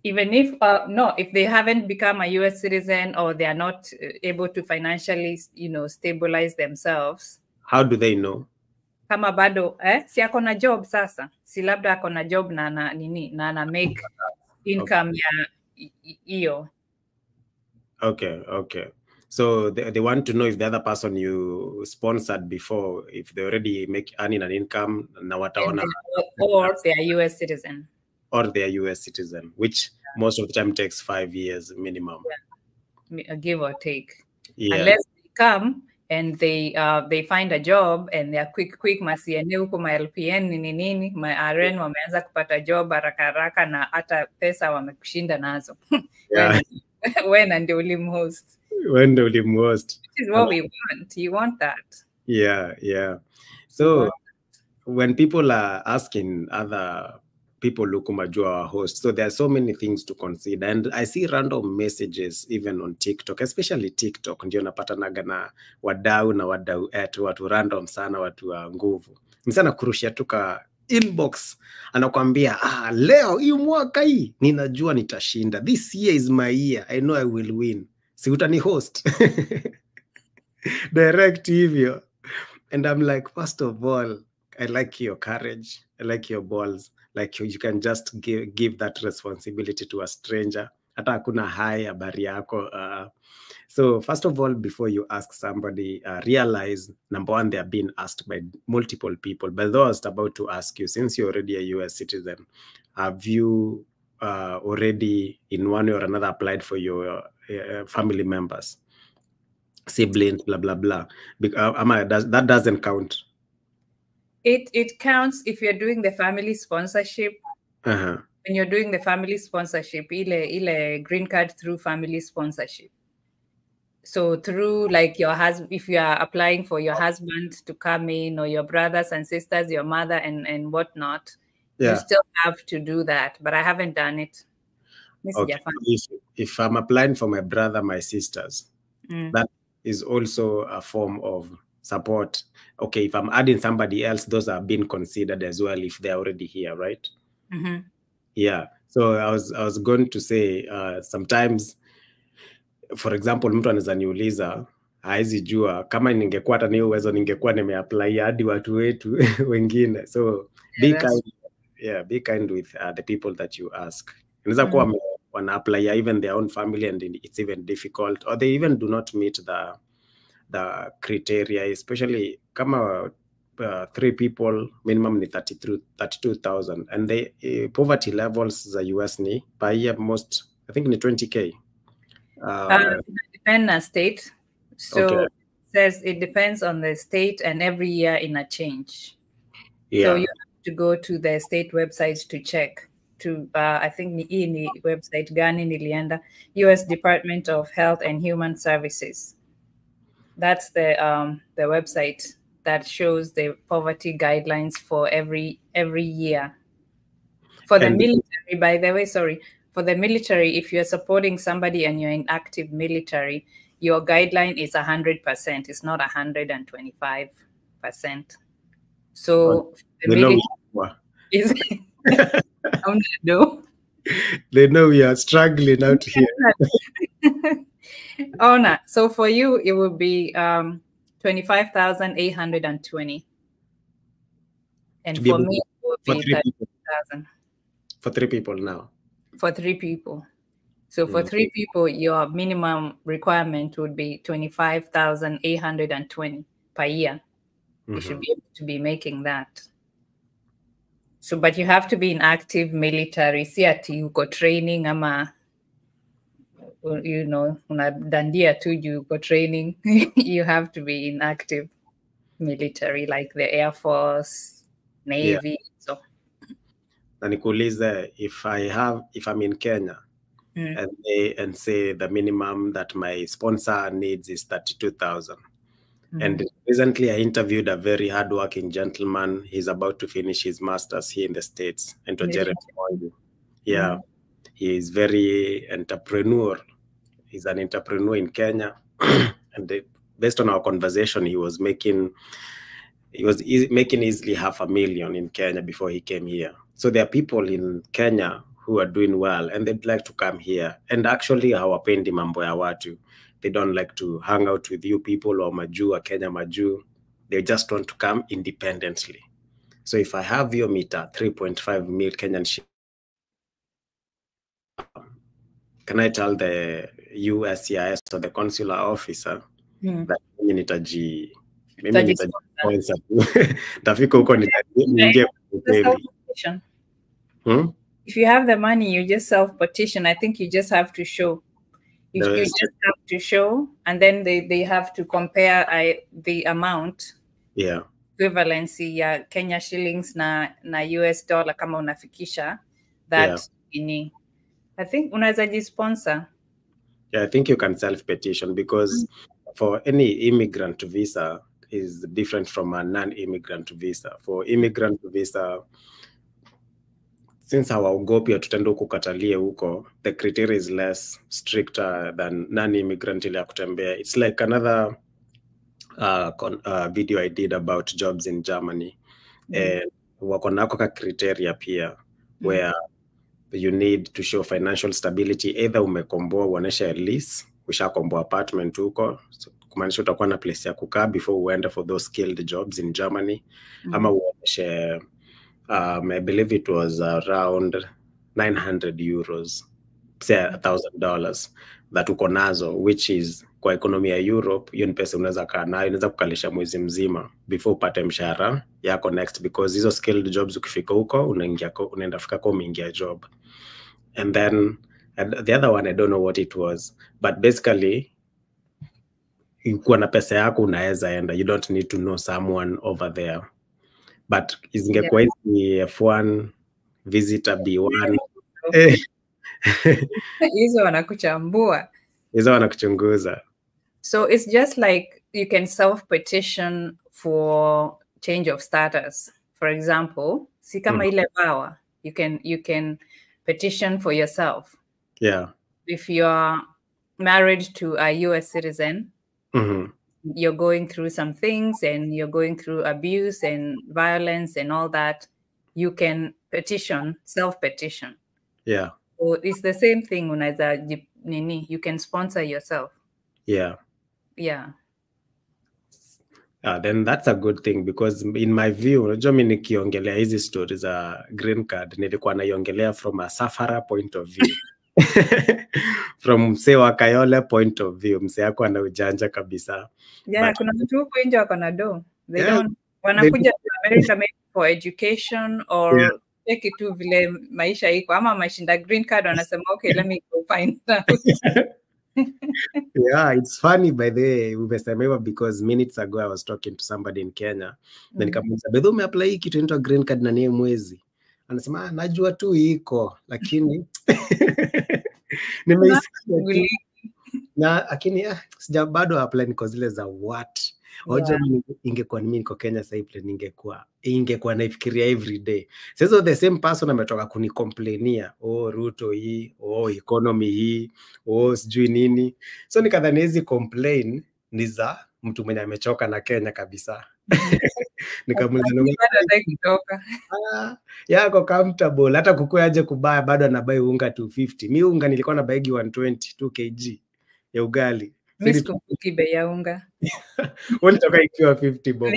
Even if, no, if they haven't become a US citizen or they are not able to financially, stabilize themselves. How do they know? Kama bado, si ako na job sasa. Si labda ako na job na make income ya iyo. Okay. So they want to know if the other person you sponsored before, if they already earning an income, or they are US citizen. Or they are US citizen, which most of the time takes 5 years minimum. Yeah. Give or take. Yeah. Unless they come and they find a job and they are quick masiende huko ma LPN nini ma RN wameanza kupata job haraka na hata pesa wamekushinda nazo. Yeah. When ndio ulimhost. Which is what we want. You want that. Yeah. So when people are asking other people who Majuu our host, so there are so many things to consider, and I see random messages even on TikTok, especially TikTok ndio napatanaga na wadau watu random sana, watu wa nguvu msana kurushia tuka inbox, anakuambia leo hii mwaka hii ninajua nitashinda, this year is my year, I know I will win, si utani host direct hivyo. And I'm like, first of all, I like your courage, I like your balls, like you can just give that responsibility to a stranger, hata hakuna hai habari yako, So first of all, before you ask somebody, realize, number one, they are being asked by multiple people. But those about to ask you, since you're already a US citizen, have you already in one way or another applied for your family members, siblings, blah, blah, blah? That doesn't count. It counts if you're doing the family sponsorship. When you're doing the family sponsorship, ile green card through family sponsorship. So through like your husband, if you are applying for your husband to come in, or your brothers and sisters, your mother and whatnot, you still have to do that. But I haven't done it. Okay. If I'm applying for my brother, my sisters, that is also a form of support. Okay, if I'm adding somebody else, those are being considered as well if they're already here, right? Yeah. So I was going to say sometimes, for example, mtu anaweza niuliza haizi jua kama ningekuwa hata niyo uwezo ningekuwa nimeapply hadi watu wetu wengine. So be kind with the people that you ask. Inaweza kuwa wana apply even their own family and it's even difficult, or they even do not meet the criteria, especially kama 3 people minimum ni 32,000 and the poverty levels za US ni per year most I think ni 20K. Depends on state. So it says it depends on the state, and every year in a change. So you have to go to the state websites to check. To I think the website gani nilienda, US Department of Health and Human Services. That's the website that shows the poverty guidelines for every year. For the military, by the way, sorry. For the military, if you're supporting somebody and you're in active military, your guideline is 100%. It's not 125%. So the military is no. They know we are struggling out here. Oh no. So for you, it would be 25,820. And for me, it would be 30,000. For 3 people now. For 3 people. So for 3 people, your minimum requirement would be 25,820 per year. You should be able to be making that. So, but you have to be in active military. See at you go training, ama, you know, dandia too, you go training. You have to be in active military, like the Air Force, Navy. So. Na nikuulize, if I'm in Kenya and say the minimum that my sponsor needs is 32,000. And recently I interviewed a very hardworking gentleman. He's about to finish his master's here in the States. And yeah, he is very entrepreneurial. He's an entrepreneur in Kenya. And based on our conversation, he was making easily $500,000 in Kenya before he came here. So there are people in Kenya who are doing well and they'd like to come here. And actually, hawapendi mambo ya watu. They don't like to hang out with you people or Majuu or Kenya Majuu. They just want to come independently. So if I have your meter, 3.5 mil Kenyan shillings, can I tell the USCIS or the consular officer that if you have the money, you just self-petition. I think you just have to show. You just have to show, and then they have to compare the amount. Yeah. Equivalency ya Kenya shillings na US dollar kama unafikisha that ini. I think unaweza jisponsor. Yeah, I think you can self-petition because for any immigrant visa is different from a non-immigrant visa. For immigrant visa, since hawaogopi tutaenda kukatalia huko, the criteria is less stricter than non-immigrant ile ya kutembea. It's like another video I did about jobs in Germany. Wako nako ka criteria pia where you need to show financial stability, either umekomboa uonesha lease, ushakomboa apartment huko, so kumaanisha utakuwa na place ya kukaa before uende for those skilled jobs in Germany, ama uoneshe I believe it was around 900 euros say $1,000 that uko nazo, which is kwa ekonomi ya Europe, hiyo ni pesa unaweza kaa nayo, inaweza kukalisha mwezi mzima before upate mshahara yako next, because hizo skilled jobs ukifika huko unaenda fika kwa umeingia job. And then the other one I don't know what it was, but basically ukiwa na pesa yako unaweza enda, you don't need to know someone over there. But izingekuwa hizi F1 visitor B1 hizo wanakuchambua, hizo wanakuchunguza. So it's just like you can self-petition for change of status. For example, si kama ile power, you can petition for yourself. Yeah. If you're married to a US citizen, you're going through some things and you're going through abuse and violence and all that, you can petition, self-petition. Yeah. So it's the same thing, unaweza nini, you can sponsor yourself. Yeah. Yeah. Then that's a good thing, because in my view, unajua mimi nikiongelea hizi stories za green card nilikuwa naiongelea from a sufferer point of view. From msee wa Kayole point of view, msee yako ana ujanja kabisa. Yeah, kuna mtu huko nje wako na do. They don't wanakuja America maybe for education or take it tu vile maisha iko, ama mashinda green card wanasema okay, let me go find out. Yeah, it's funny by the way, umesema hivyo because minutes ago I was talking to somebody in Kenya. Then nikamuuliza, "Bedho umeapply hii kitu inaitwa green card na ni mwezi?" Anasema, "Najua tu iko, lakini nimeisikia na lakini sija bado apply, niko zile za what." Hoja ingekuwa mimi niko Kenya sasa hivi ingekuwa naifikiria every day. Sasa the same person ametoka kunicomplainia, Ruto hii, economy hii, sijui nini. So nikadhani hizi complain ni za mtu mwenye amechoka na Kenya kabisa. Nikamuuliza yako comfortable, hata kukua aje kubaya bado anabai unga 250. Mimi unga nilikuwa na baigi 120 kg ya ugali. Mimi sikumbuki bei ya unga. Ulitoka ikiwa 50 bob.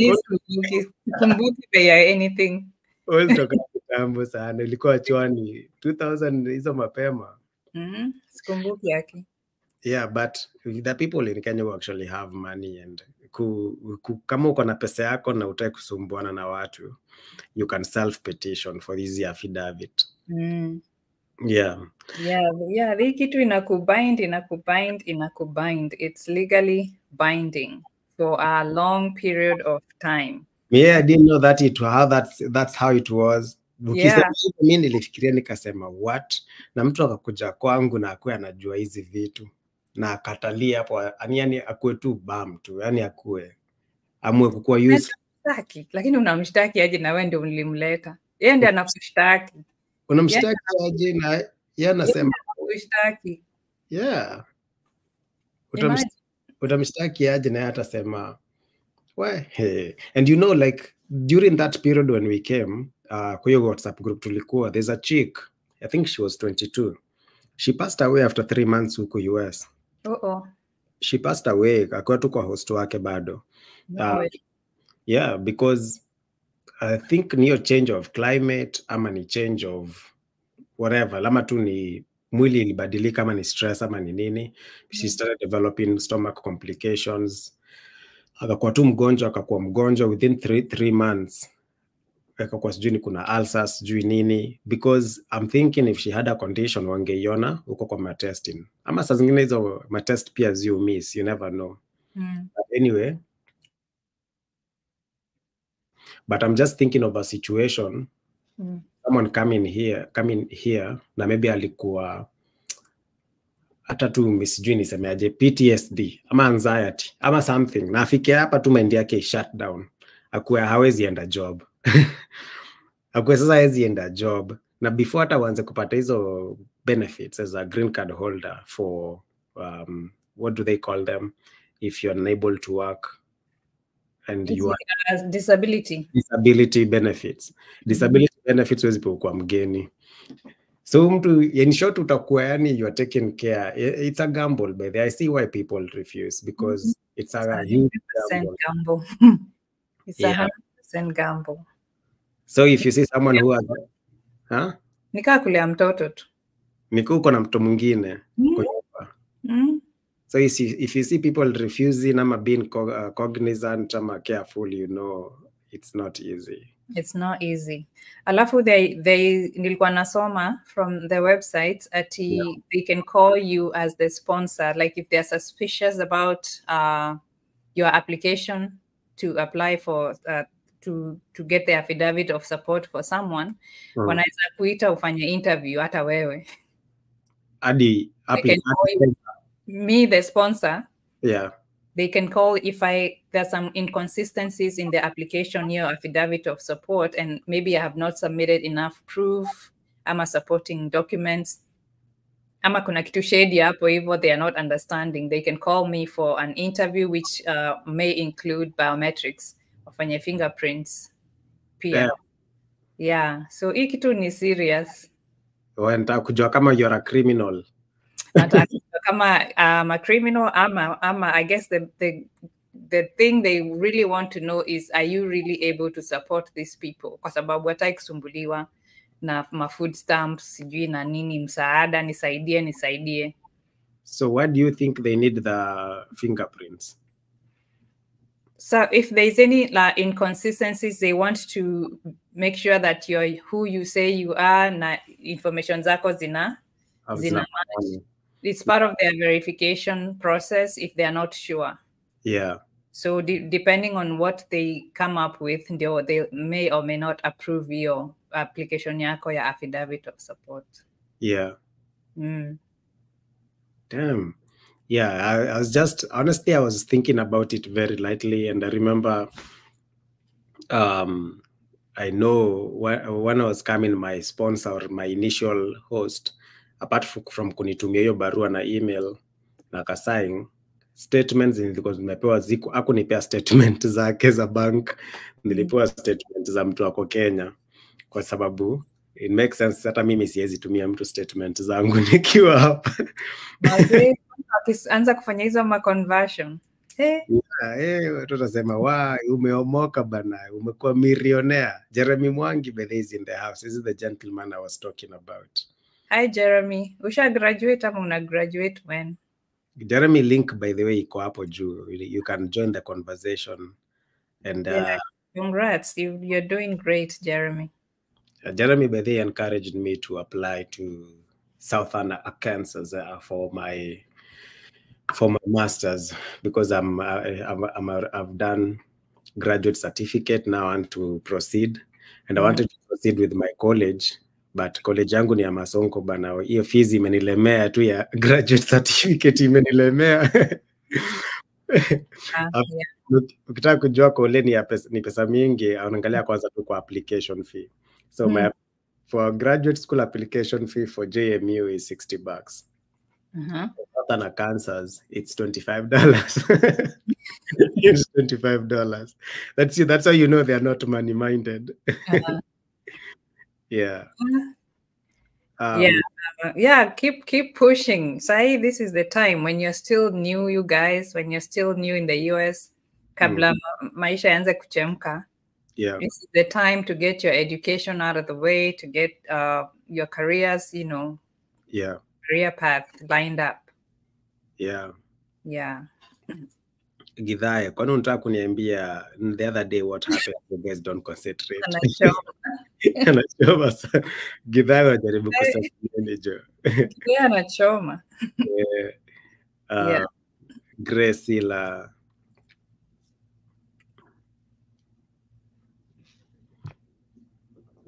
Sikumbuki bei ya anything. Ulitoka kitambo sana, ilikuwa chwani 2000 hizo mapema. Sikumbuki yake. Yeah, but the people in Kenya who actually have money and kama uko na pesa yako na utaki kusumbuana na watu, you can self petition for this affidavit. Yeah. Hii kitu inakubind. It's legally binding for a long period of time. Yeah, I didn't know that's how it was. Ukisema mimi nilifikiria nikasema what? Na mtu akakuja kwangu na akue anajua hizi vitu na akatalia hapo, yani akue tu bam tu, yani akue amue kukua use. Lakini unamshtaki aje na wewe ndio ulimleta? Yeye ndiye anakushtaki. Unamshtaki aje na yeye anasema kushtaki. Yeah. Utamshtaki aje na yeye atasema hey. And you know, like during that period when we came, kwa hiyo WhatsApp group tulikuwa, there's a chick, I think she was 22. She passed away after 3 months huko US. She passed away, akawa tu kwa host wake bado. Yeah, because I think ni change of climate ama ni change of whatever, lama tu ni mwili ilibadilika ama ni stress ama ni nini. She started developing stomach complications. Akakuwa tu mgonjwa, akakuwa mgonjwa within 3 months. Akakuwa sijui kuna ulcers, sijui nini, because I'm thinking if she had a condition wangeiona huko kwa matesting. Ama saa zingine hizo matest pia you miss, you never know. But anyway, but I'm just thinking of a situation, someone coming here na maybe alikuwa hata tu sijui nisemeaje, PTSD ama anxiety ama something, na afike hapa tu mind yake shut down, akue hawezi enda job. Akue sasa hawezi enda job, na before hata uanze kupata hizo benefits as a green card holder for what do they call them if you're unable to work and you are disability benefits. Disability benefits wezi kwa mgeni. So mtu in short utakuwa yani you are taking care. It's a gamble, by the way. I see why people refuse, because it's a huge gamble. It's a 100% gamble. So if you see someone who has nikaa kulea mtoto tu. Niko na mtu mwingine. So if you see people refusing ama being cognizant ama careful, you know it's not easy. It's not easy. Alafu they nilikuwa nasoma from the website ati they can call you as the sponsor, like if they're suspicious about your application to apply for to get the affidavit of support for someone, wanaweza kuita ufanye interview hata wewe. Adi me, the sponsor. Yeah. They can call if there's some inconsistencies in the application, your affidavit of support, and maybe I have not submitted enough proof, ama supporting documents, ama kuna kitu shady hapo hivyo they are not understanding. They can call me for an interview which may include biometrics, wafanye fingerprints pia. Yeah. So hii kitu ni serious. Nataka kujua kama you're a criminal. Kama a criminal ama I guess the thing they really want to know is, are you really able to support these people? Kwa sababu hataki kusumbuliwa na food stamps, sijui na nini, msaada, nisaidie. So what do you think they need the fingerprints? So if there's any inconsistencies, they want to make sure that you're who you say you are, na information zako zina match. It's part of their verification process if they are not sure. Yeah. So depending on what they come up with, they may or may not approve your application yako ya affidavit of support. Yeah. Damn. Yeah, I was just, honestly, I was thinking about it very lightly. And I remember, I know when I was coming, my sponsor or my initial host, apart from kunitumia hiyo barua na email na kasign statements, because nimepewa hakunipea statement zake za bank, nilipewa statement za mtu wako Kenya, kwa sababu it makes sense hata mimi siwezi tumia mtu statement zangu nikiwa hapa. Anza kufanya hizo ma conversion. Tutasema umeomoka bana, umekuwa millionaire. Jeremy Mwangi is in the house. This is the gentleman I was talking about. Hi Jeremy, usha graduate ama una graduate when? Jeremy link by the way iko hapo juu. You can join the conversation and congrats, you're doing great, Jeremy. Jeremy by the way encouraged me to apply to Southern Arkansas for my masters, because I've done graduate certificate. Now I want to proceed, and I wanted to proceed with my college, but college yangu ni ya Masonko bana. Hiyo fees imenilemea tu ya graduate certificate imenilemea. Ukitaka kujua kole ni pesa mingi, unaangalia kwanza tu kwa application fee. So for graduate school application fee for JMU is $60. Southern Arkansas, it's $25. It's $25. That's how you know they are not money minded. Yeah. Yeah, keep pushing. Sai, this is the time when you're still new, you guys, when you're still new in the US, kabla maisha yanze kuchemka. Yeah. This is the time to get your education out of the way, to get your careers, yeah, career path lined up. Yeah. Yeah. Gidhae, kwani unataka kuniambia the other day what happened? You guys don't concentrate. Anachoma. Gidhae wajaribu kusafiri jo. Yeah, anachoma. Yeah. Grace la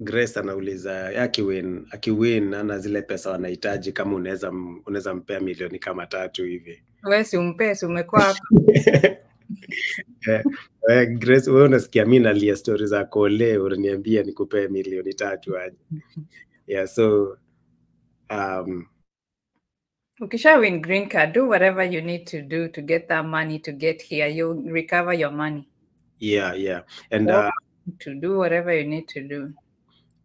Grace anauliza akiwin ana zile pesa wanahitaji, kama unaweza mpea milioni kama 3 hivi. Wewe si umpe, umekuwa hapa. Grace, wewe unasikia mimi nalia stories za kole, unaniambia nikupe milioni 3 aje. Yeah, so ukisha win green card, do whatever you need to do to get that money to get here. You'll recover your money. Yeah. And to do whatever you need to do.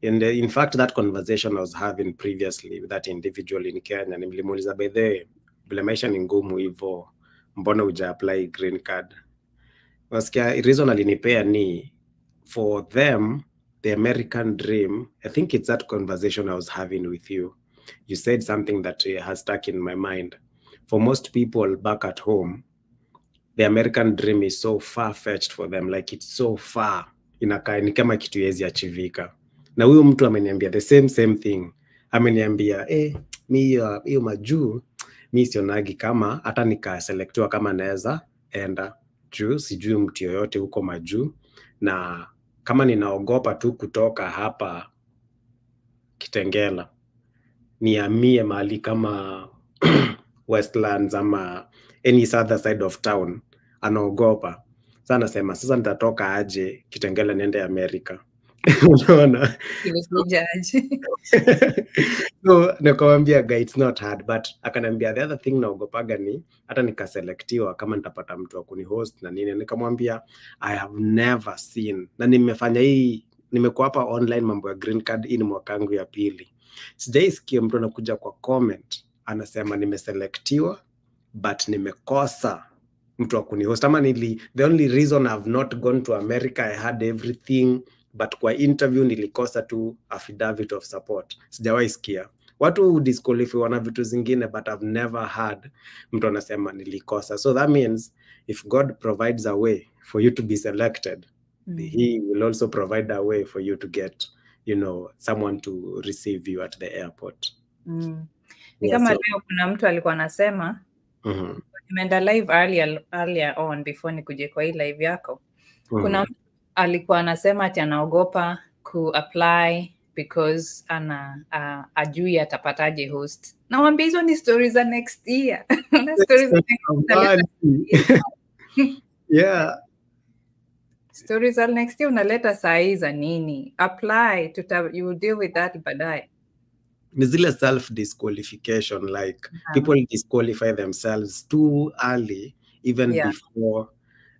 And in fact, that conversation I was having previously with that individual in Kenya, nilimuuliza by the way, vile maisha ni ngumu hivyo, mbona uja apply green card? Wasikia reason alinipea ni for them, the American dream. I think it's that conversation I was having with you. you said something that has stuck in my mind. For most people back at home, the American dream is so far-fetched for them, like it's so far, inakaa ni kama kitu yezi achivika. Na huyu mtu ameniambia the same thing. Ameniambia mi hiyo Majuu mi sionagi kama hata nikaselektiwa kama naweza enda juu, sijui mtu yoyote huko Majuu, na kama ninaogopa tu kutoka hapa Kitengela niamie mahali kama Westlands ama any other side of town, anaogopa. Sasa anasema sasa nitatoka aje Kitengela niende Amerika. Unaona? So nakwambia guys, it's not hard, but akanambia the other thing naogopaga ni hata nikaselektiwa kama nitapata mtu wa kunihost na nini. Nikamwambia I have never seen, na nimefanya hii, nimekuwa hapa online mambo ya green card hii ni mwaka wangu ya pili. Sijaisikia mtu anakuja kwa comment anasema nimeselektiwa but nimekosa mtu wa kunihost. Ama the only reason I've not gone to America, I had everything, but kwa interview nilikosa tu affidavit of support. Sijawahi sikia. Watu disqualify wana vitu zingine, but I've never had mtu anasema nilikosa. So that means if God provides a way for you to be selected, he will also provide a way for you to get, you know, someone to receive you at the airport. Ni kama leo kuna mtu alikuwa anasema nimeenda live earlier on before nikuje kwa hii live yako. Kuna mtu alikuwa anasema ati anaogopa ku-apply because ajui atapataje host. Nawaambia hizo ni stories za next year. Stories za next year. Yeah. Stories za next year unaleta saa hii za nini? Apply, you will deal with that baadaye. Ni zile self-disqualification, like people disqualify themselves too early, even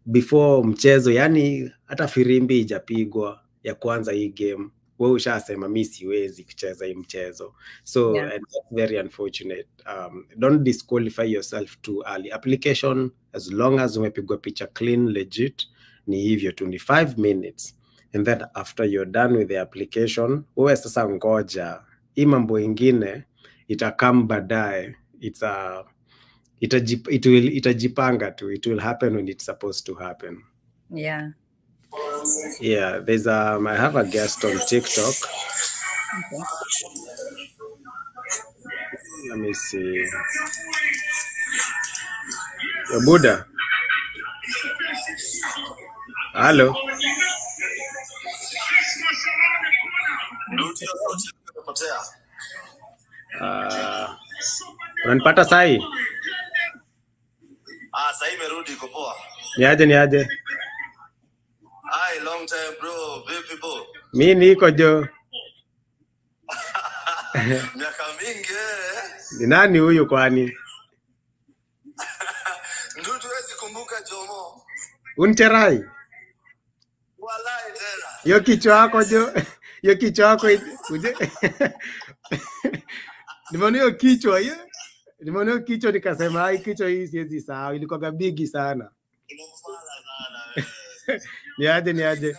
before mchezo. Yani hata firimbi ijapigwa ya kwanza hii game, wewe ushasema mimi siwezi kucheza hii mchezo. So and that's very unfortunate. Don't disqualify yourself too early. Application, as long as umepigwa picha clean, legit, ni hivyo tu, ni 5 minutes. And then after you're done with the application, wewe sasa ngoja hii mambo ingine itakam baadaye. Itajipanga tu. It will happen when it's supposed to happen. Yeah. Yeah, there's I have a guest on TikTok. Okay. Let me see. Buddha. Hello. Unanipata sahi? Sahi merudi iko poa. Niaje? Hi, long time bro. Vipi bro? Mimi niko jo. Miaka mingi Ni nani huyu kwani? Ndio tuwezi kumbuka Jomo. Unterai? Wallahi tena. Yo kichwa yako jo. Yo kichwa yako uje. Nimeona hiyo kichwa hiyo. Nimeona hiyo kichwa nikasema hai kichwa hii siwezi sahau, ilikuwa bigi sana. Unafala sana Niaje.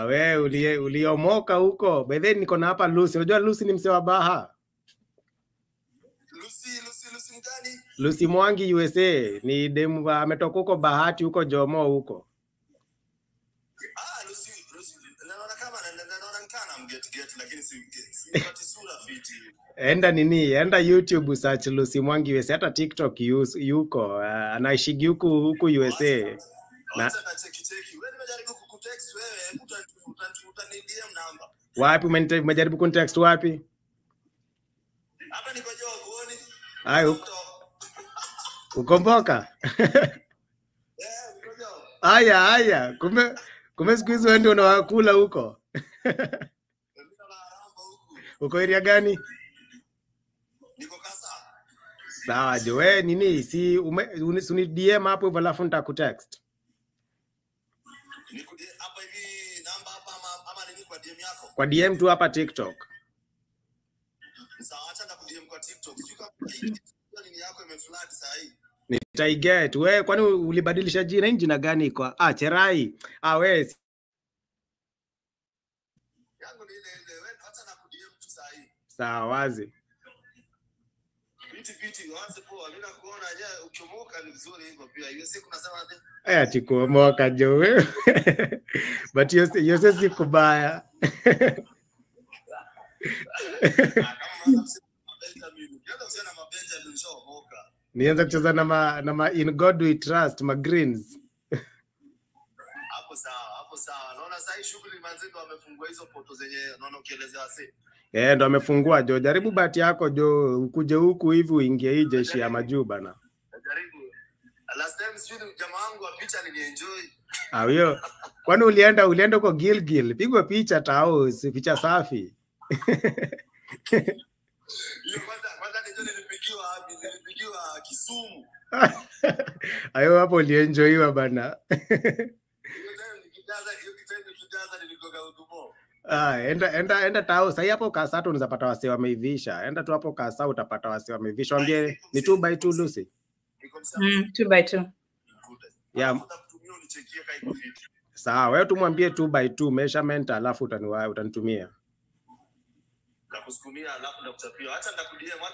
Wewe uliomoka huko. By the way niko na hapa Lucy. Unajua Lucy ni msee wa Baha. Lucy mgani? Lucy Mwangi USA. Ni demu ametoka huko Bahati huko Jomo huko. Lucy. Naona kama naona mget lakini si sura fiti. Enda YouTube search Lucy Mwangi USA, hata TikTok yuko. Anaishigi huku USA. Na cheki. Wewe nimejaribu kukutext wewe, utanidia namba. Wapi umejaribu kuntext wapi? Hapa niko job uone. Hayo. Ukomboka? Niko job. Haya. Kumbe siku hizo ndio unawakula huko. Uko area gani? Niko Kasa. Sawa jo, wewe nini si uni DM hapo hivyo alafu nitakutext. Hapa hivi namba hapa ama nini kwa DM yako? Kwa DM tu hapa TikTok. Sawa, acha ndakudm kwa TikTok. Sio nini yako imeflat saa hii. Nitaiget. Wewe kwani ulibadilisha jina? Jina gani kwa? Cherai. Wewe. Yangu ni ile wewe acha ndakudm tu saa Sawa wazi. Piti waanze poa. Mimi nakuona je ukimuka ni vizuri hivyo pia. Hiyo siku nasema ati Ati kuomoka jo wewe. But hiyo si kubaya. Nianza kucheza na ma in God we trust, ma greens. Hapo sawa. Naona sasa shughuli manzendo wamefungua hizo poto zenye naona ukielezea wase. Ndo amefungua jo. Jaribu bahati yako jo, ukuje huku hivi uingie hii jeshi ya Majuu bana. Jaribu. Last time sijui jamaa wangu wa picha nilienjoy. Hiyo. Kwani ulienda kwa Gilgil, pigwa picha tao, picha safi. Hiyo kwanza nilipigiwa Kisumu. Ayo hapo ulienjoyiwa bana. Enda tao sasa hapo kasa tu unaweza wase wameivisha. Enda tu hapo kasa utapata wase wameivisha. Waambie ni 2x2 Lucy. 2x2. Yeah. Sawa, wewe tumwambie 2x2 measurement alafu utanitumia. Nakusukumia alafu nakuchapia. Acha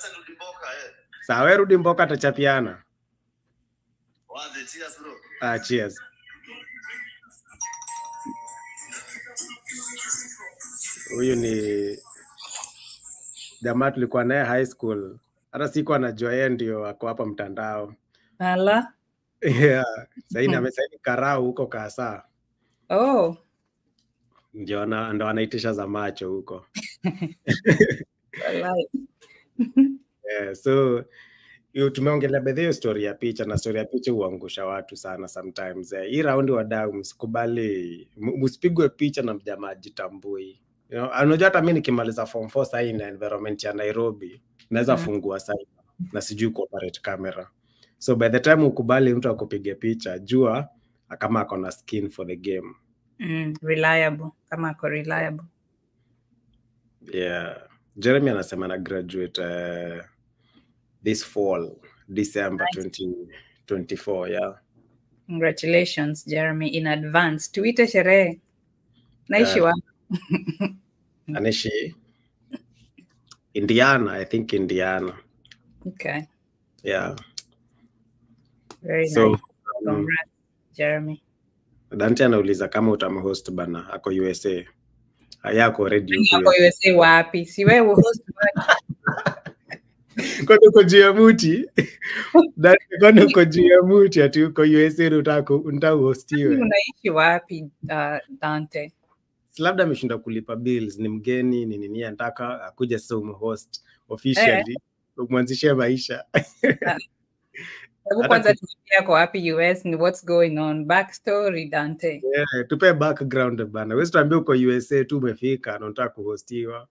nirudi Mboka Sawa, wewe rudi Mboka atachapiana. Waze, cheers bro. Cheers. Huyu ni jamaa tulikuwa naye high school. Hata siku anajua yeye ndio ako hapa mtandao. Ala. Yeah, sasa amesaini karau huko Kasa. Oh. Ndio ndo anaitisha za macho huko. Yeah, so tumeongelea bedheo story ya picha na story ya picha huangusha watu sana sometimes. Hii round wadau msikubali msipigwe picha na mjamaa jitambui. You know, unajua hata mimi nikimaliza form 4 sasa in environment ya Nairobi naweza fungua sasa na sijui cooperate camera. So by the time ukubali mtu akupige picha, jua kama ako na skin for the game. Reliable, kama ako reliable. Yeah. Jeremy anasema na graduate this fall, December 2024, yeah. Congratulations, Jeremy, in advance. Tuite sherehe. Naishi wapi? Anaishi Indiana, I think Indiana. Okay. Yeah. Very nice. Congrats, Jeremy. Dante anauliza kama utamhost bana, ako USA. Hayako already huko. Ako USA wapi? Si wewe host bana. Kwa uko juu ya muti. Dante kwa uko juu ya muti ati uko USA unataka hostiwe. Unaishi wapi Dante? Labda ameshinda kulipa bills, ni mgeni ni nini anataka akuja sasa umhost officially umwanzishie maisha. Hebu kwanza tuambie kwa wapi US ni what's going on, backstory Dante. Yeah, tupe background bana. Wewe tuambie uko USA tu umefika na unataka kuhostiwa.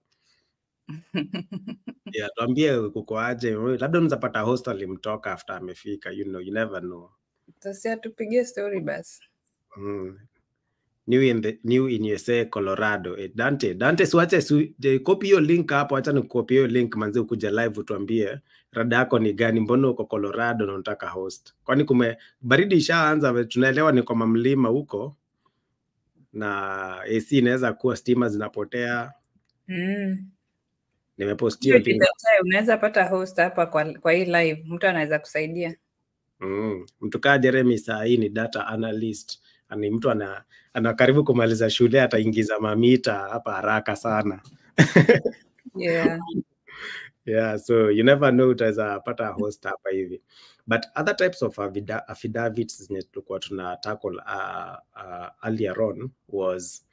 Yeah, tuambie uko aje. Labda unaweza pata hostel mtoka after amefika, you know, you never know. Sasa tupigie story basi. New in USA, Colorado. Dante siwache copy hiyo link hapo, acha nikucopy hiyo link manzi ukuja live utuambie rada yako ni gani, mbona uko Colorado na unataka host. Kwani baridi ishaanza, tunaelewa ni kwa mlima huko na AC inaweza kuwa stima zinapotea. Nimepostia link. Unaweza pata host hapa kwa hii live, mtu anaweza kusaidia. Mtu kaa Jeremy saa hii ni data analyst. Ani mtu ana karibu kumaliza shule ataingiza mamita hapa haraka sana. Yeah. Yeah, so you never know utaweza pata host hapa hivi. But other types of affidavits zenye tulikuwa tuna tackle earlier on was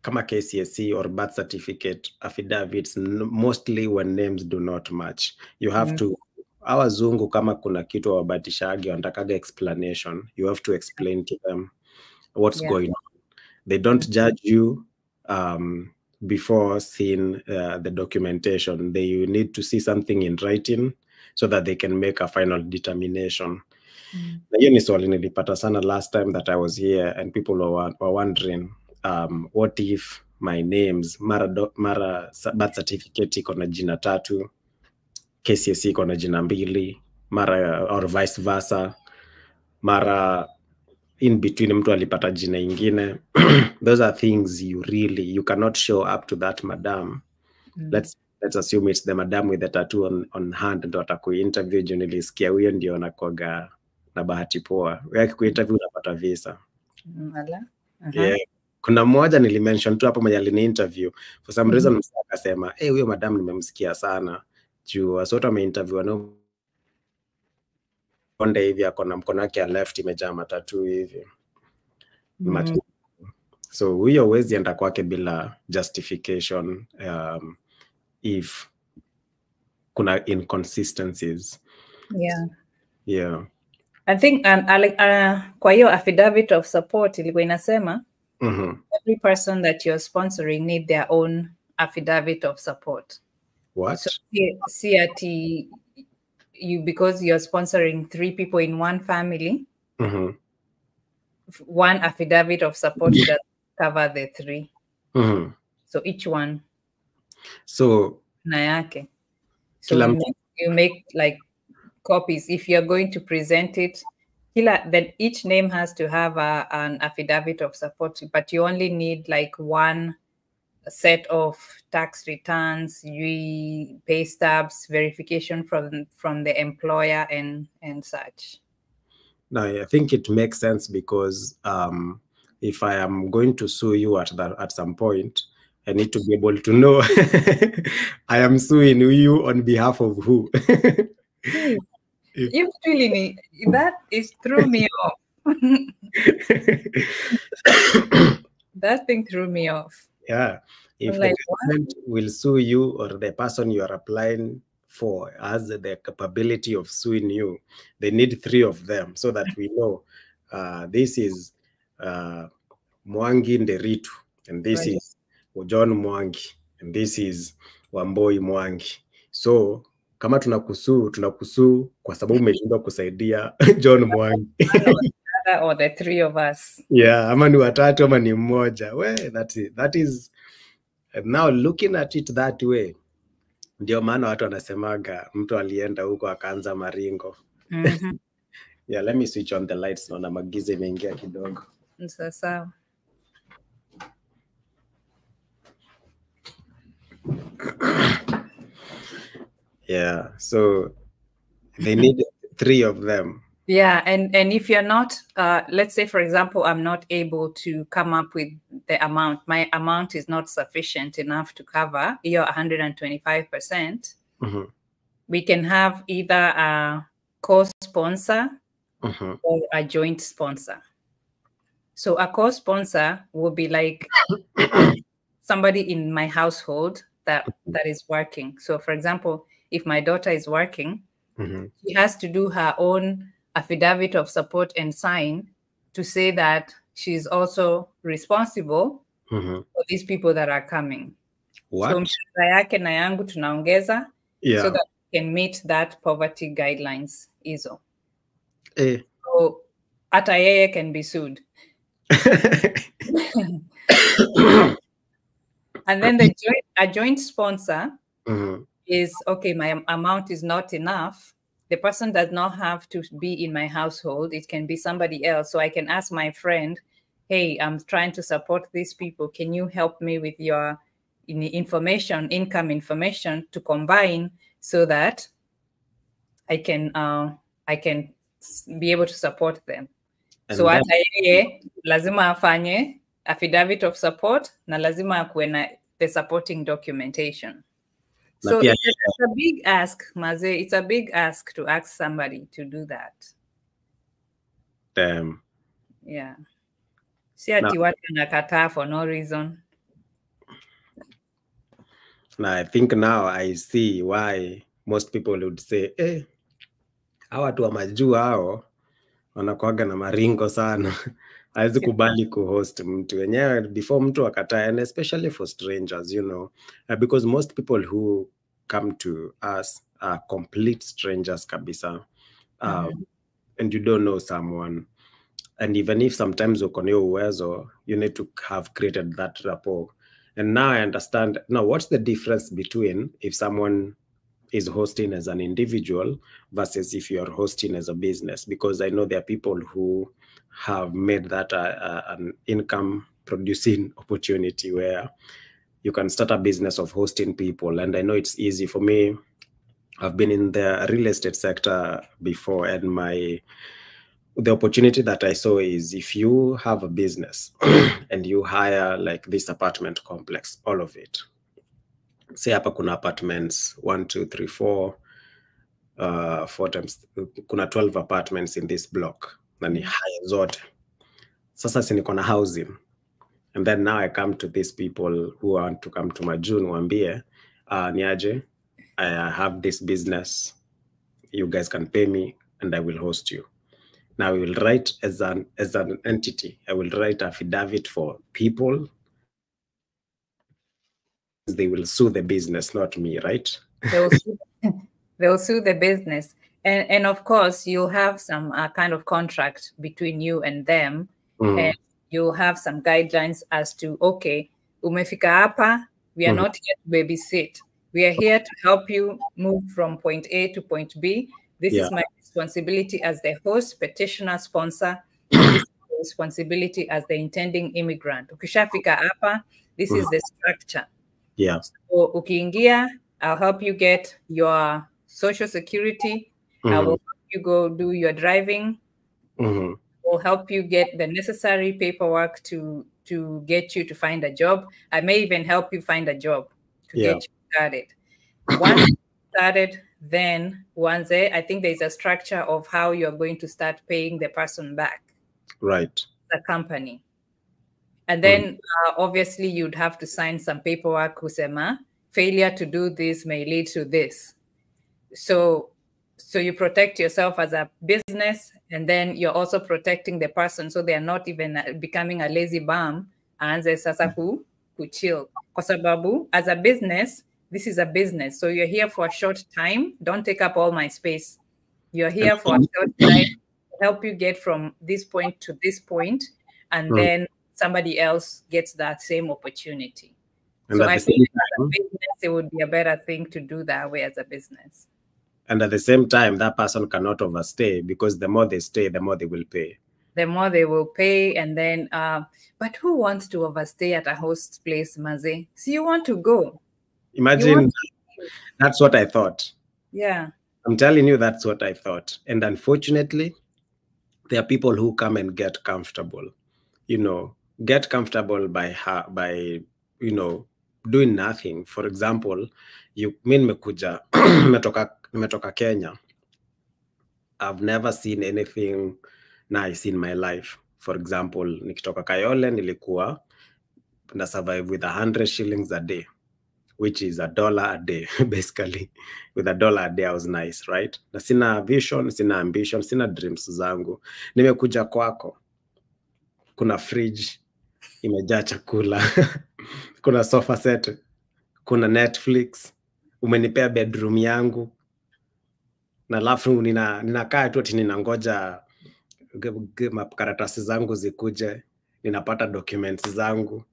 kama KCSE or birth certificate affidavits, mostly when names do not match. You have to Wazungu kama kuna kitu wabatishagi wanatakaga explanation, you have to explain to them what's going on. They don't judge you before seeing the documentation. You need to see something in writing so that they can make a final determination. Na hiyo ni swali nilipata sana last time that I was here and people were wondering what if my names mara birth certificate iko na jina 3, KCSE iko na jina 2, mara or vice versa, mara in between mtu alipata jina ingine. Those are things you cannot show up to that madam. Let's assume it's the madam with the tattoo on hand ndo atakuinterview juu nilisikia huyo ndio anakuaga na bahati poa. Wewe akikuinterview unapata visa. Yeah. Kuna mmoja nilimention tu hapo mwenye alini interview. For some reason msaka akasema, huyo madam nimemsikia sana. Juu wasoto ameinterview na onde hivi akona mkono wake ya left imejaa matatu hivi. So huyo huwezi enda kwake bila justification if kuna inconsistencies. Yeah. I think kwa hiyo affidavit of support ilikuwa inasema every person that you're sponsoring need their own affidavit of support. What? So see at you, because you're sponsoring 3 people in one family, one affidavit of support does cover the 3. So each one. So na yake. So you make like copies. If you're going to present it, then each name has to have an affidavit of support, but you only need like one set of tax returns, pay stubs, verification from the employer and such. No, I think it makes sense because if I am going to sue you at some point, I need to be able to know I am suing you on behalf of who. You really need that. Is threw me off. That thing threw me off. Yeah, if the government will sue you or the person you are applying for has the capability of suing you, they need 3 of them so that we know this is Mwangi Nderitu, and this is John Mwangi, and this is Wamboi Mwangi. So kama tunakusuu kwa sababu umeshindwa kusaidia John Mwangi. Or the 3 of us. Yeah, ama ni watatu ama ni mmoja. That is now looking at it that way. Ndio maana watu wanasemaga mtu alienda huko akaanza maringo. Yeah, let me switch on the lights. Naona magiza imeingia kidogo. Sasa. Yeah, so they need 3 of them. Yeah, and if you're not, let's say, for example, I'm not able to come up with the amount. My amount is not sufficient enough to cover your 125%. We can have either a co-sponsor or a joint sponsor. So a co-sponsor will be like somebody in my household that is working. So, for example, if my daughter is working, she has to do her own affidavit of support and sign to say that she's also responsible for these people that are coming. What? So mshahara yake na yangu tunaongeza so that we can meet that poverty guidelines hizo. So hata yeye can be sued. And then a joint sponsor is, okay, my amount is not enough. The person does not have to be in my household. It can be somebody else. So I can ask my friend, hey, I'm trying to support these people. Can you help me with your income information to combine so that I can be able to support them? And so hata yeye lazima afanye affidavit of support na lazima akuwe na the supporting documentation. So it's a big ask, Maze. It's a big ask to ask somebody to do that. Damn. Yeah. Si ati watu wanakataa for no reason. Now I think now I see why most people would say, hawa watu wa Majuu hao wanakuaga na maringo sana. Hawezi kubali kuhost mtu wenyewe before mtu akataa, and especially for strangers, you know, because most people who come to us are complete strangers kabisa, and you don't know someone, and even if sometimes uko na uwezo, you need to have created that rapport. And now I understand now what's the difference between if someone is hosting as an individual versus if you're hosting as a business, because I know there are people who have made that an income producing opportunity where you can start a business of hosting people. And I know it's easy for me. I've been in the real estate sector before, and the opportunity that I saw is if you have a business and you hire like this apartment complex, all of it. Say hapa kuna apartments 1, 2, 3, 4, 4 times kuna 12 apartments in this block. Na ni hire zote. Sasa si niko na housing. And then now I come to these people who want to come to Majuu niwaambie, niaje, I have this business. You guys can pay me and I will host you. Now I will write as an entity. I will write affidavit for people. They will sue the business, not me, right? They'll sue the business. And of course, you'll have some kind of contract between you and them. And you'll have some guidelines as to, okay, umefika hapa, we are not here to babysit. We are here to help you move from point A to point B. This is my responsibility as the host, petitioner, sponsor. This is my responsibility as the intending immigrant. Ukishafika hapa, this is the structure. Yeah. So ukiingia, I'll help you get your social security. I will help you go do your driving. Will help you get the necessary paperwork to get you to find a job. I may even help you find a job to get you started. Once you started, then I think there's a structure of how you're going to start paying the person back. Right. The company. And then obviously you'd have to sign some paperwork kusema, failure to do this may lead to this. So you protect yourself as a business, and then you're also protecting the person, so they are not even becoming a lazy bum and sasa kuchill. Kwa sababu as a business, this is a business. So you're here for a short time. Don't take up all my space. You're here for a short time to help you get from this point to this point, and then somebody else gets that same opportunity. And so I think as a business, it would be a better thing to do that way as a business. And at the same time, that person cannot overstay, because the more they stay, the more they will pay. The more they will pay. And then, but who wants to overstay at a host place, Maze? So you want to go. Imagine, that's what I thought. Yeah. I'm telling you, that's what I thought. And unfortunately, there are people who come and get comfortable, get comfortable by doing nothing. For example, nimekuja nimetoka Kenya. I've never seen anything nice in my life. For example, nikitoka Kayole nilikuwa na survive with 100 shillings a day, which is $1 a day, basically. With $1 a day, I was nice, right? Na sina vision, sina ambition, sina dreams zangu. Nimekuja kwako. Kuna fridge, imejaa chakula. Kuna sofa set, kuna Netflix, umenipea bedroom yangu. Na alafu ninakaa tu ati ninangoja makaratasi zangu zikuje, ninapata documents zangu.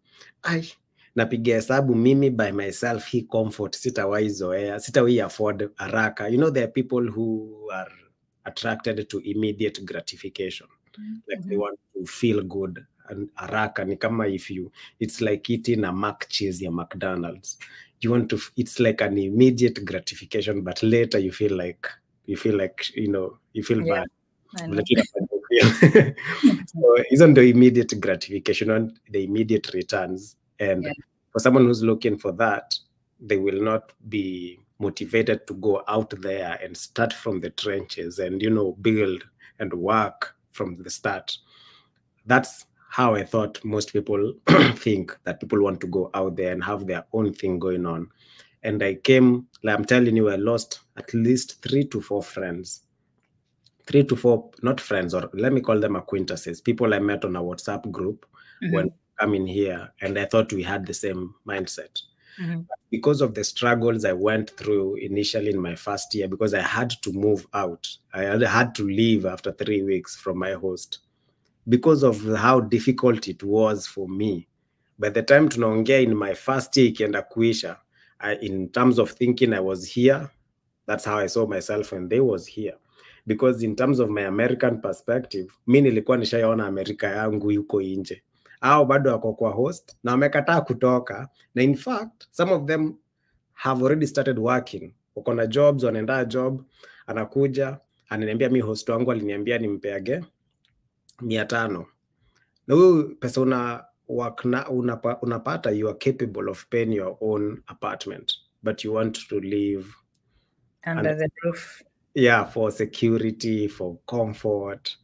Napiga hesabu mimi by myself, hii comfort sitawahi zoea, sitawahi afford haraka. There are people who are attracted to immediate gratification. Like they want to feel good and haraka. Ni kama it's like eating a mac cheese ya McDonald's. You want to, it's like an immediate gratification, but later you feel bad. So isn't the immediate gratification on the immediate returns? And for someone who's looking for that, they will not be motivated to go out there and start from the trenches and build and work from the start. That's how I thought most people think, that people want to go out there and have their own thing going on. And I came, like I'm telling you, I lost at least 3 to 4 friends. 3 to 4, not friends, or let me call them acquaintances, people I met on a WhatsApp group when coming here, and I thought we had the same mindset. Because of the struggles I went through initially in my first year, because I had to move out, I had to leave after 3 weeks from my host, because of how difficult it was for me. By the time tunaongea in my first year ikienda kuisha, in terms of thinking I was here, that's how I saw myself when they was here. because in terms of my American perspective, mi nilikuwa nishaona Amerika yangu yuko nje, au bado wako kwa host na wamekataa kutoka, na in fact some of them have already started working, wako na jobs, wanaenda job, anakuja ananiambia mi host wangu aliniambia nimpeage 500, na huyu pesa unapata, you are capable of paying your own apartment, but you want to live under the roof. Yeah, for security, for comfort.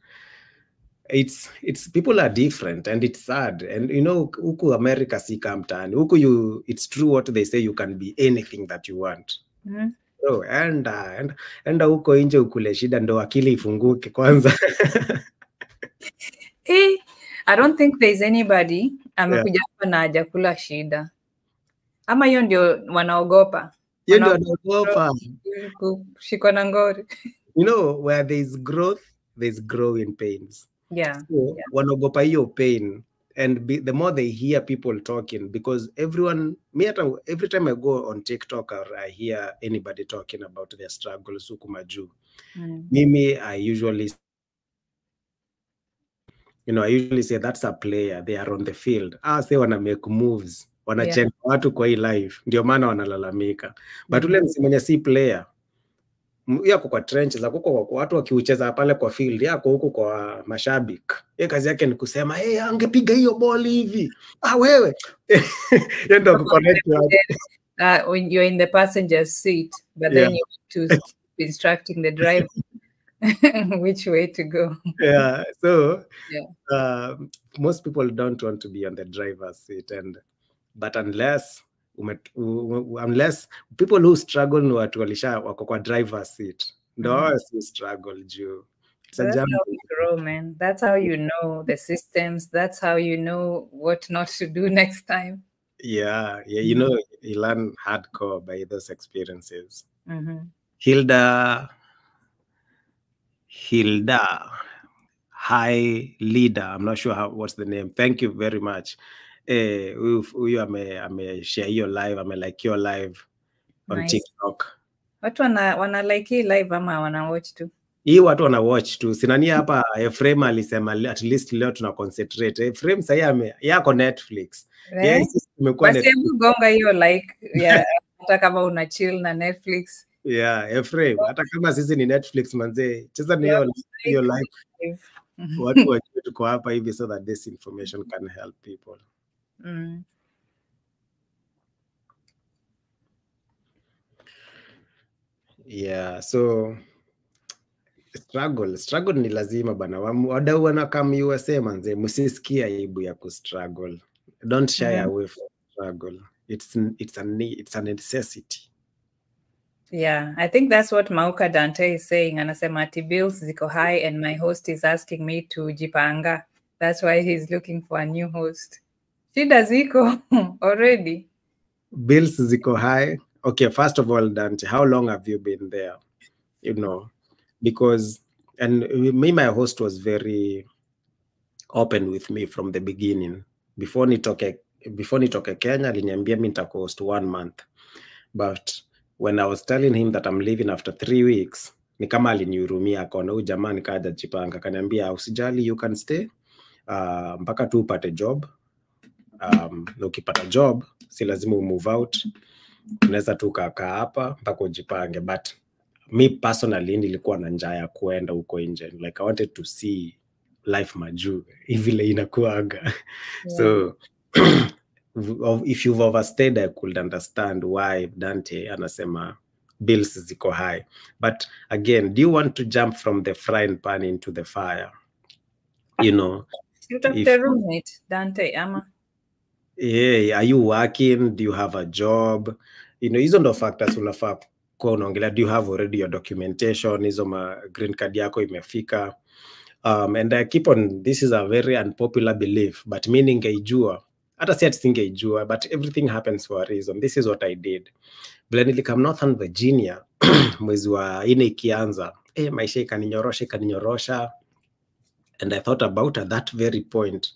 It's people are different, and it's sad. And you know, huku America si kamtani. Huku it's true what they say, you can be anything that you want. So, and huko nje ukule shida ndo akili ifunguke kwanza. I don't think there's anybody amekuja hapa na hajakula shida. Ama hiyo ndio wanaogopa. Hiyo ndio wanaogopa. Shiko na ngori. You know, where there's growth, there's growing pains. Yeah. So, wanaogopa hiyo pain, and the more they hear people talking, because every time I go on TikTok or I hear anybody talking about their struggles huku Majuu, mimi I usually say that's a player, they are on the field. Say wana make moves, wanachenga watu kwa hii life, ndio maana wanalalamika. But ule mwenye si player, yako kwa trenches, kwa watu wakiucheza pale kwa field, yako huko kwa mashabiki, yeye kazi yake ni kusema angepiga hiyo ball hivi, wewe yeye ndio kuconnect watu. When you're in the passenger's seat, but then you have to instructing the driver which way to go. So most people don't want to be on the driver's seat, but unless people who struggle ni watu wako kwa driver's seat, ndo si struggle juu. That's how you grow, man. That's how you know the systems. That's how you know what not to do next time. Yeah, you know, you learn hardcore by those experiences. Hilda, high leader, I'm not sure what's the name. Thank you very much. Huyu ame-share your live, ame-like your live on TikTok. Watu wana like hii live ama wana watch tu? Hii watu wana watch tu. Sinania hapa Ephraim alisema at least leo tuna concentrate. Ephraim sasa yako Netflix. Yes, tumekuwa Netflix. Basi gonga hiyo like hata kama una chill na Netflix. Ephraim, hata kama sisi ni Netflix manze, cheza ni hiyo like. Watu wajue tuko hapa hivi so that this information can help people. So struggle ni lazima bana. Wadau wanakam USA manze, msisikia aibu ya kustruggle. Don't shy away from struggle. It's a necessity. Yeah, I think that's what Mauka Dante is saying. Anasema ati bills ziko high and my host is asking me to jipanga. That's why he's looking for a new host. Shida ziko already. Bills ziko high. Okay, first of all, Dante, how long have you been there? You know, because, and my host was very open with me from the beginning. Before nitoke Kenya, aliniambia mimi nitahost 1 month. But when I was telling him that I'm leaving after 3 weeks, ni kama alinihurumia, akaona huyu jamaa nikaja jipanga, akaniambia usijali, you can stay mpaka tu upate job. Na ukipata job si lazima move out, unaweza tu kaa hapa mpaka ujipange. But me personally nilikuwa na njaa ya kuenda huko nje, like I wanted to see life Majuu vile inakuaga. So if you've overstayed, I could understand why Dante anasema bills ziko high. But again, do you want to jump from the frying pan into the fire? You know, you talk the roommate, Dante, ama? Yeah, are you working? Do you have a job? You know, hizo ndo factors unafaa kwa unaongelea. Do you have already your documentation? Hizo green card yako imefika? And I keep on, this is a very unpopular belief, but meaning ngeijua. Hata si ati singeijua, but everything happens for a reason. This is what I did. Bila nilikam Northern Virginia, mwezi wa 4 ikianza, maisha ikaninyorosha. And I thought about at that very point,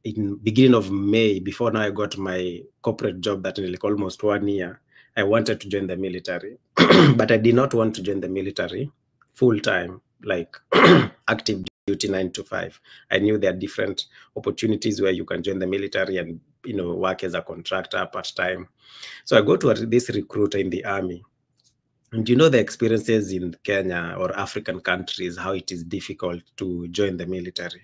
in beginning of May, before now I got my corporate job that nearly almost 1 year, I wanted to join the military. But I did not want to join the military full time. like active duty 9 to 5. I knew there are different opportunities where you can join the military and, you know, work as a contractor part-time. So I go to this recruiter in the army. And you know the experiences in Kenya or African countries, how it is difficult to join the military.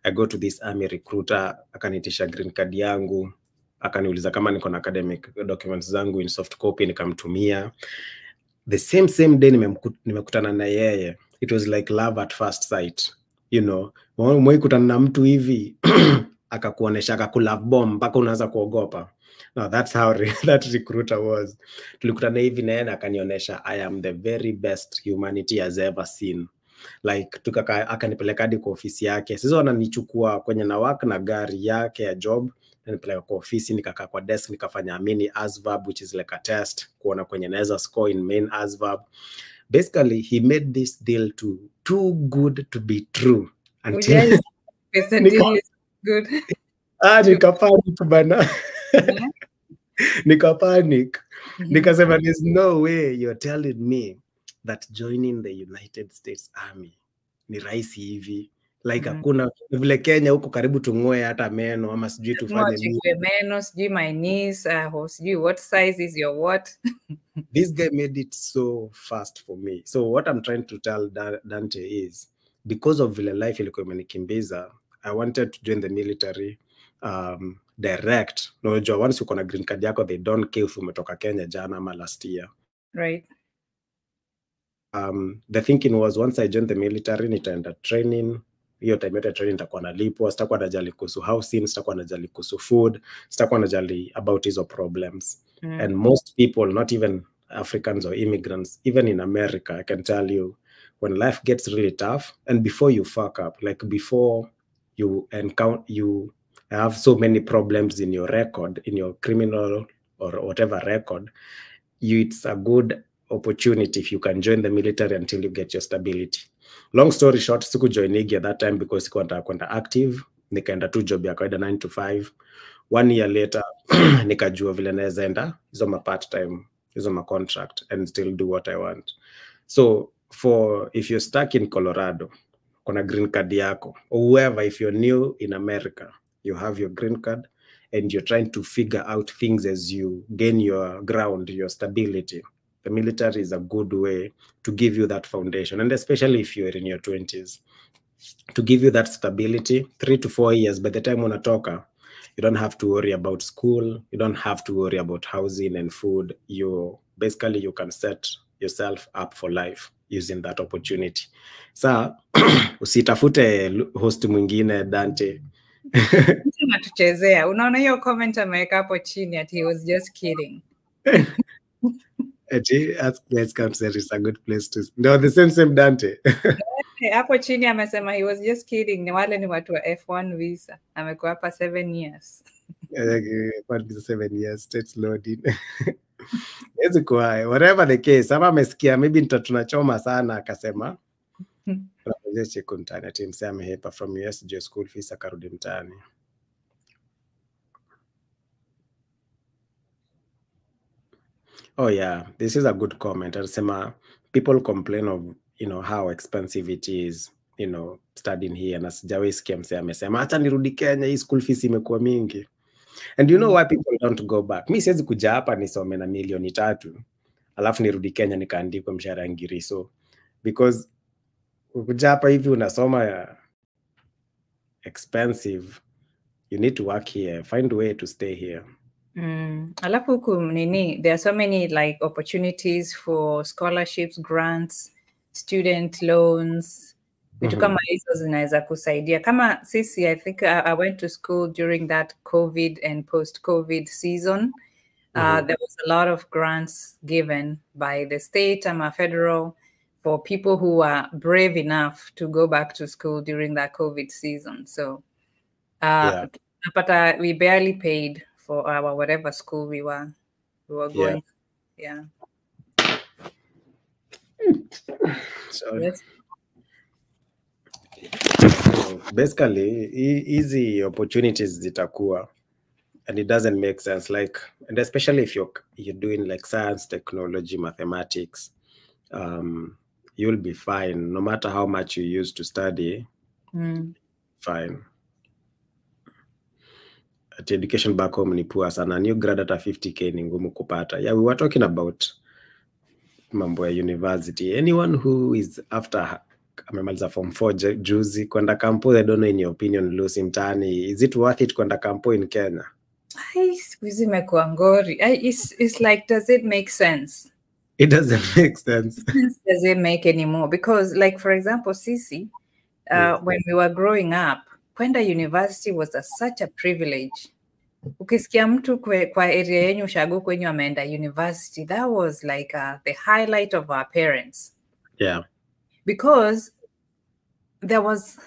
I go to this army recruiter, akanitisha green card yangu, akaniuliza kama niko na academic documents zangu in soft copy, nikamtumia. The same day nimekutana na yeye. It was like love at first sight. You know, mwe kutana na mtu hivi akakuonesha akakulove bomb mpaka unaanza kuogopa. No, that's how that recruiter was. Tulikutana hivi na yeye akanionyesha I am the very best humanity has ever seen. Like akanipeleka hadi kwa ofisi yake. Sasa wananichukua kwenye na work na gari yake ya job, nanipeleka kwa ofisi, nikakaa kwa desk, nikafanya mini ASVAB, which is like a test kuona kwenye naweza score in main ASVAB. Basically, he made this deal too good to be true. Until good. Nikapanic bana. Nikapanic. Nikasema there's no way you're telling me that joining the United States Army ni rahisi hivi. Like hakuna vile Kenya huko karibu tungoe hata meno ama sijui tufanye nini. Meno, sijui my knees, sijui what size is your what. This guy made it so fast for me. So what I'm trying to tell Dante is, because of vile life ilikuwa imenikimbiza, I wanted to join the military direct. No, once uko na green card yako, they don't care if umetoka Kenya jana ama last year. Right. The thinking was once I joined the military, nitaenda training. Hiyo time yote training nitakuwa nalipwa, sitakuwa najali kuhusu housing, sitakuwa najali kuhusu food, sitakuwa najali about hizo problems. And most people, not even Africans or immigrants, even in America, I can tell you, when life gets really tough, and before you fuck up, like before you have so many problems in your record, in your criminal or whatever record, it's a good opportunity if you can join the military until you get your stability. Long story short, siku joinigi at that time because sikuwa nataka kwenda active, nikaenda tu job ya kawaida 9 to 5. 1 year later, nikajua vile naweza enda hizo ma part time, hizo ma contract and still do what I want. So if you're stuck in Colorado, kuna green card yako, or whoever, if you're new in America, you have your green card and you're trying to figure out things as you gain your ground, your stability, the military is a good way to give you that foundation. And especially if you're in your 20s, to give you that stability, 3 to 4 years, by the time unatoka, you don't have to worry about school. You don't have to worry about housing and food. You can set yourself up for life using that opportunity. Sa, usitafute host mwingine Dante. Natuchezea. Unaona hiyo comment ameweka hapo chini ati he was just kidding. It's a good place to. No, the same Dante. Hapo chini amesema he was just kidding. Ni wale ni watu wa F1 visa. Amekuwa hapa 7 years. 7 years states loading. Whatever the case, ama amesikia maybe tunachoma sana akasema msee amehepa from US juu school fees akarudi mtaani. Oh yeah, this is a good comment. Anasema people complain of, you know, how expensive it is, you know, studying here. Na sijawahi sikia msee amesema hata nirudi Kenya hii school fees imekuwa mingi. And you know why people don't go back? Mi siwezi kuja hapa nisome na 3 million alafu nirudi Kenya nikaandikwa mshahara ngiriso, because kuja hapa hivi unasoma expensive, you need to work here, find a way to stay here. Alafu huku nini, there are so many like opportunities for scholarships, grants, student loans, vitu kama hizo zinaweza kusaidia. Kama sisi, I think I went to school during that COVID and post-COVID season. There was a lot of grants given by the state and federal for people who are brave enough to go back to school during that COVID season. So but we barely paid for our whatever school we were going. Yeah. So, yes. Basically, easy opportunities zitakuwa, and it doesn't make sense. Like, and especially if you're doing like science, technology, mathematics, you'll be fine. No matter how much you used to study, fine. At education back home ni poor sana. New grad at 50K ni ngumu kupata. Yeah, we were talking about mambo ya university. Anyone who is after amemaliza form 4 juzi kwenda kampo, I don't know in your opinion, Lucy mtani, is it worth it kwenda kampo in Kenya? It's like, does it make sense? It doesn't make sense. Does it make anymore? Because, like, for example, Sisi, when we were growing up, kwenda university was such a privilege. Ukisikia mtu kwa area yenyu ushago kwenye ameenda university, that was like the highlight of our parents. Yeah. Because there was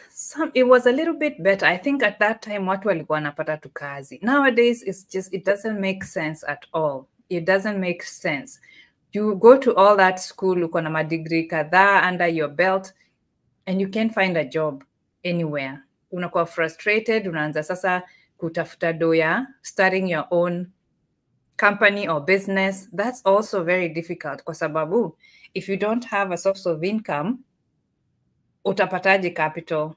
it was a little bit better. I think at that time watu walikuwa wanapata tu kazi. Nowadays it doesn't make sense at all. It doesn't make sense. You go to all that school, uko na madegree kadhaa under your belt, and you can't find a job anywhere. Unakuwa frustrated, unaanza sasa kutafuta doya, starting your own company or business. That's also very difficult kwa sababu if you don't have a source of income, utapataje capital?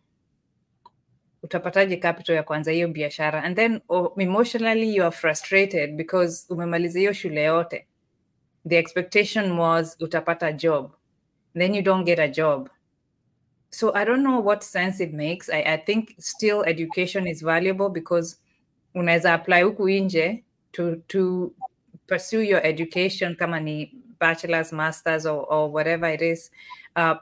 Utapataje capital ya kuanza hiyo biashara? And then emotionally you are frustrated because umemaliza hiyo shule yote. The expectation was utapata job. Then you don't get a job. So I don't know what sense it makes. I think still education is valuable because unaweza apply huku nje to pursue your education kama ni bachelor's, master's or whatever it is.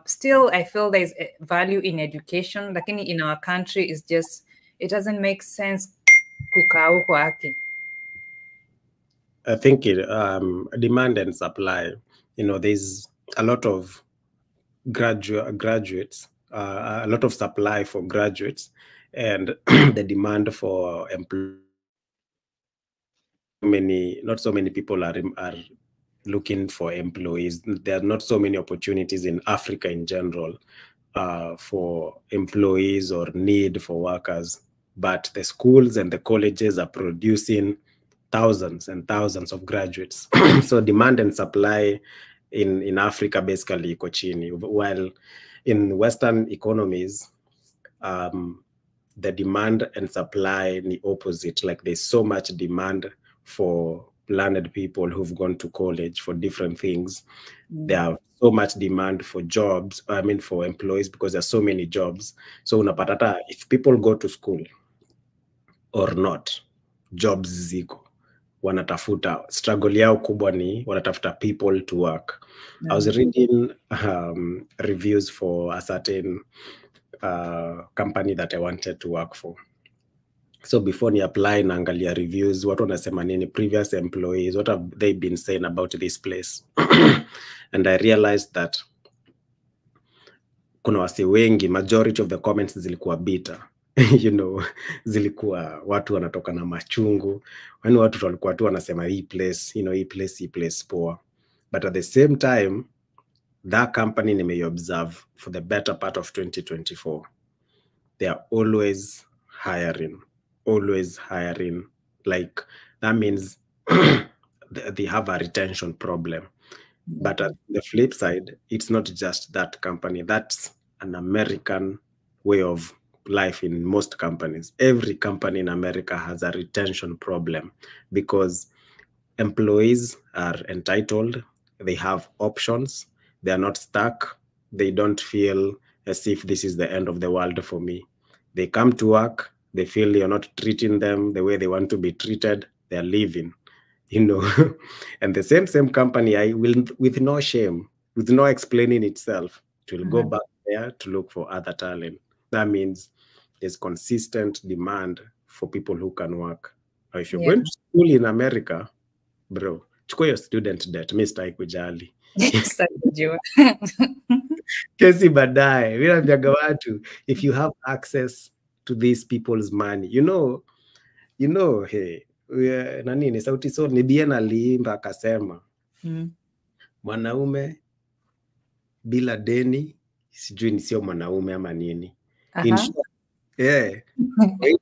Still, I feel there's value in education. Lakini in our country, it doesn't make sense kukaa huko haki. I think demand and supply. There's a lot of graduates, a lot of supply for graduates, and the demand for employees. Not so many people are looking for employees. There are not so many opportunities in Africa in general for employees or need for workers, but the schools and the colleges are producing thousands and thousands of graduates. So demand and supply in Africa basically iko chini, while in Western economies, the demand and supply the opposite. Like there's so much demand for learned people who've gone to college for different things. There are so much demand for jobs, for employees, because there's so many jobs. So unapatata, if people go to school or not, jobs ziko. Wanatafuta, struggle yao kubwa ni wanatafuta people to work. I was reading reviews for a certain company that I wanted to work for. So before ni apply naangalia reviews, watu wanasema nini, previous employees, what have they been saying about this place? And I realized that kuna wase wengi, majority of the comments zilikuwa bitter. Zilikuwa watu wanatoka na machungu. Watu walikuwa tu wanasema hii place, hii place poor. But at the same time, that company nimeobserve for the better part of 2024. They are always hiring. Like that means they have a retention problem. But at the flip side, it's not just that company. That's an American way of life in most companies. Every company in America has a retention problem because employees are entitled. They have options. They are not stuck. They don't feel as if this is the end of the world for me. They come to work. They feel you're not treating them the way they want to be treated. They're leaving, And the same company, I will, with no shame, with no explaining itself, it will go back there to look for other talent. That means there's consistent demand for people who can work. Now, if you're going to school in America, bro, chukua your student debt, Mr. Ikujali. Kesi baadaye, vinaambiaga watu, if you have access to these people's money, hey, nanini sauti sol ni bien aliimba akasema mwanaume bila deni sijui ni sio mwanaume ama nini. In short,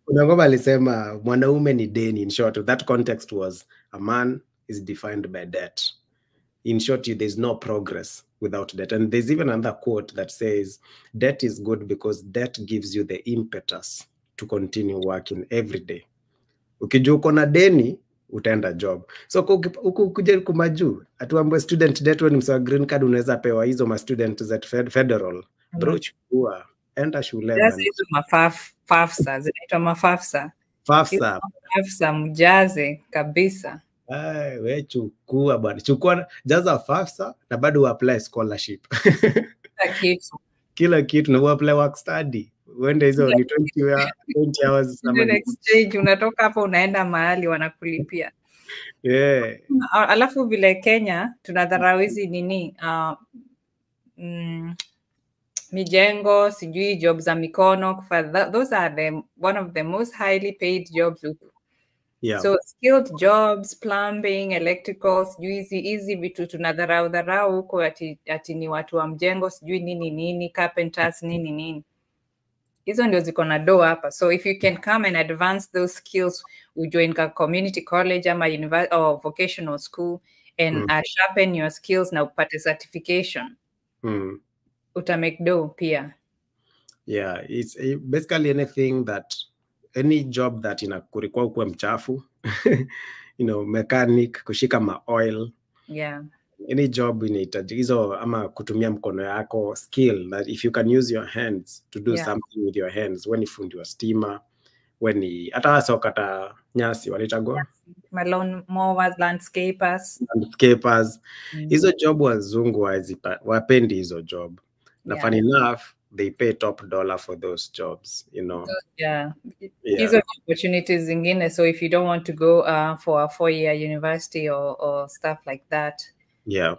kuna ngoma alisema mwanaume ni deni. In short, that context was a man is defined by debt. In short, there's no progress without debt. And there's even another quote that says, debt is good because debt gives you the impetus to continue working every day. Ukijua uko na deni, utaenda job. So huku kuja kumajuu, atuambwe student debt when msawa green card unaweza pewa hizo ma student za federal. Bro, chukua, enda shule. Mafafsa, zinaitwa mafafsa. Fafsa. Mafafsa mjaze kabisa. We chukua bwana. Chukua, jaza fafsa na bado apply scholarship. Kila kitu na apply work study. Uende hizo ni 20 hours. Exchange, unatoka hapo unaenda mahali wanakulipia. Yeah. Alafu vile Kenya tunadharau hizi nini mijengo, sijui job za mikono. Those are one of the most highly paid jobs. Yeah. So skilled jobs, plumbing, electrical, sijui hizi vitu tunadharau huko ati ni watu wa mjengo, sijui nini, carpenters, nini. Hizo ndio ziko na do hapa. So if you can come and advance those skills, ujoin ka community college ama university or vocational school and sharpen your skills na upate certification. Uta make do pia. Yeah, it's basically any job that inakurikwa ukuwe mchafu, mechanic, kushika ma oil. Yeah. Any job inahitaji hizo ama kutumia mkono yako, skill that if you can use your hands to do something with your hands, when fundi wa stima, hata wasokata nyasi walitagwa lawn mowers, landscapers. Hizo job wazungu wapendi hizo job. Na funny enough, they pay top dollar for those jobs, Hizo opportunities zingine. So if you don't want to go for a 4-year university or stuff like that. Yeah.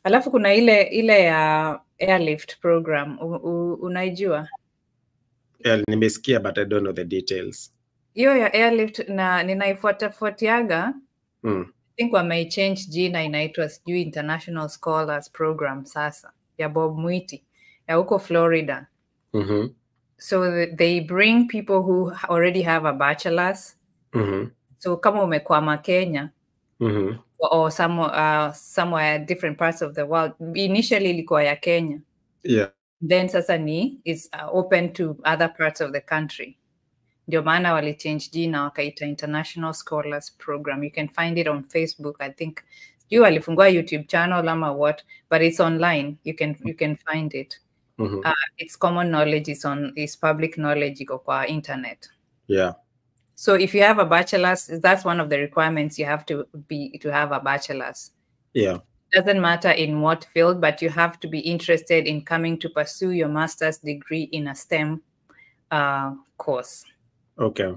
Alafu kuna ile ya airlift program. Unaijua? Nimesikia but I don't know the details. Hiyo ya airlift na ninaifuatiaga. I think wamechange jina, inaitwa sijui International Scholars Program sasa, ya Bob Mwiti ya huko Florida. So they bring people who already have a bachelor's. So kama umekwama Kenya, or somewhere different parts of the world. Initially ilikuwa ya Kenya. Yeah. Then sasa is open to other parts of the country. Ndio maana wali change jina wakaita International Scholars Program. You can find it on Facebook. I think you walifungua YouTube channel ama what, but it's online. You can find it. It's common knowledge. It's public knowledge iko kwa internet. Yeah. So if you have a bachelor's, that's one of the requirements. You have to have a bachelor's. Yeah. Doesn't matter in what field, but you have to be interested in coming to pursue your master's degree in a STEM course. Okay.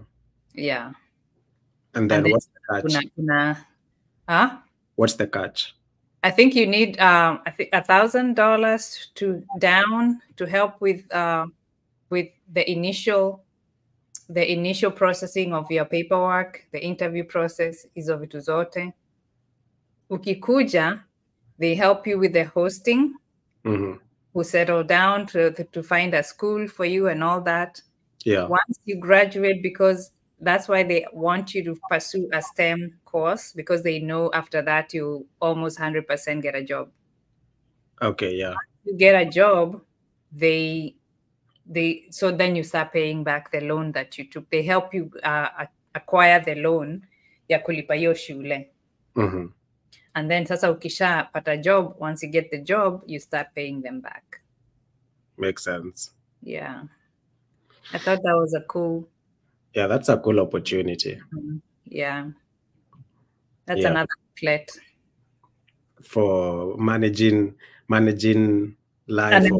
Yeah. And then what's the catch? What's the catch? I think you need I think $1,000 down to help with the initial processing of your paperwork, the interview process, hizo vitu zote. Ukikuja, they help you with the hosting, who settle down to find a school for you and all that. Yeah. Once you graduate, because that's why they want you to pursue a STEM course, because they know after that you almost 100% get a job. Okay, yeah. Once you get a job, so then you start paying back the loan that you took. They help you acquire the loan ya kulipa hiyo shule. And then sasa ukisha pata job, once you get the job, you start paying them back. Makes sense. Yeah. I thought that was a cool. Yeah, that's a cool opportunity. Yeah. That's another outlet. For managing life.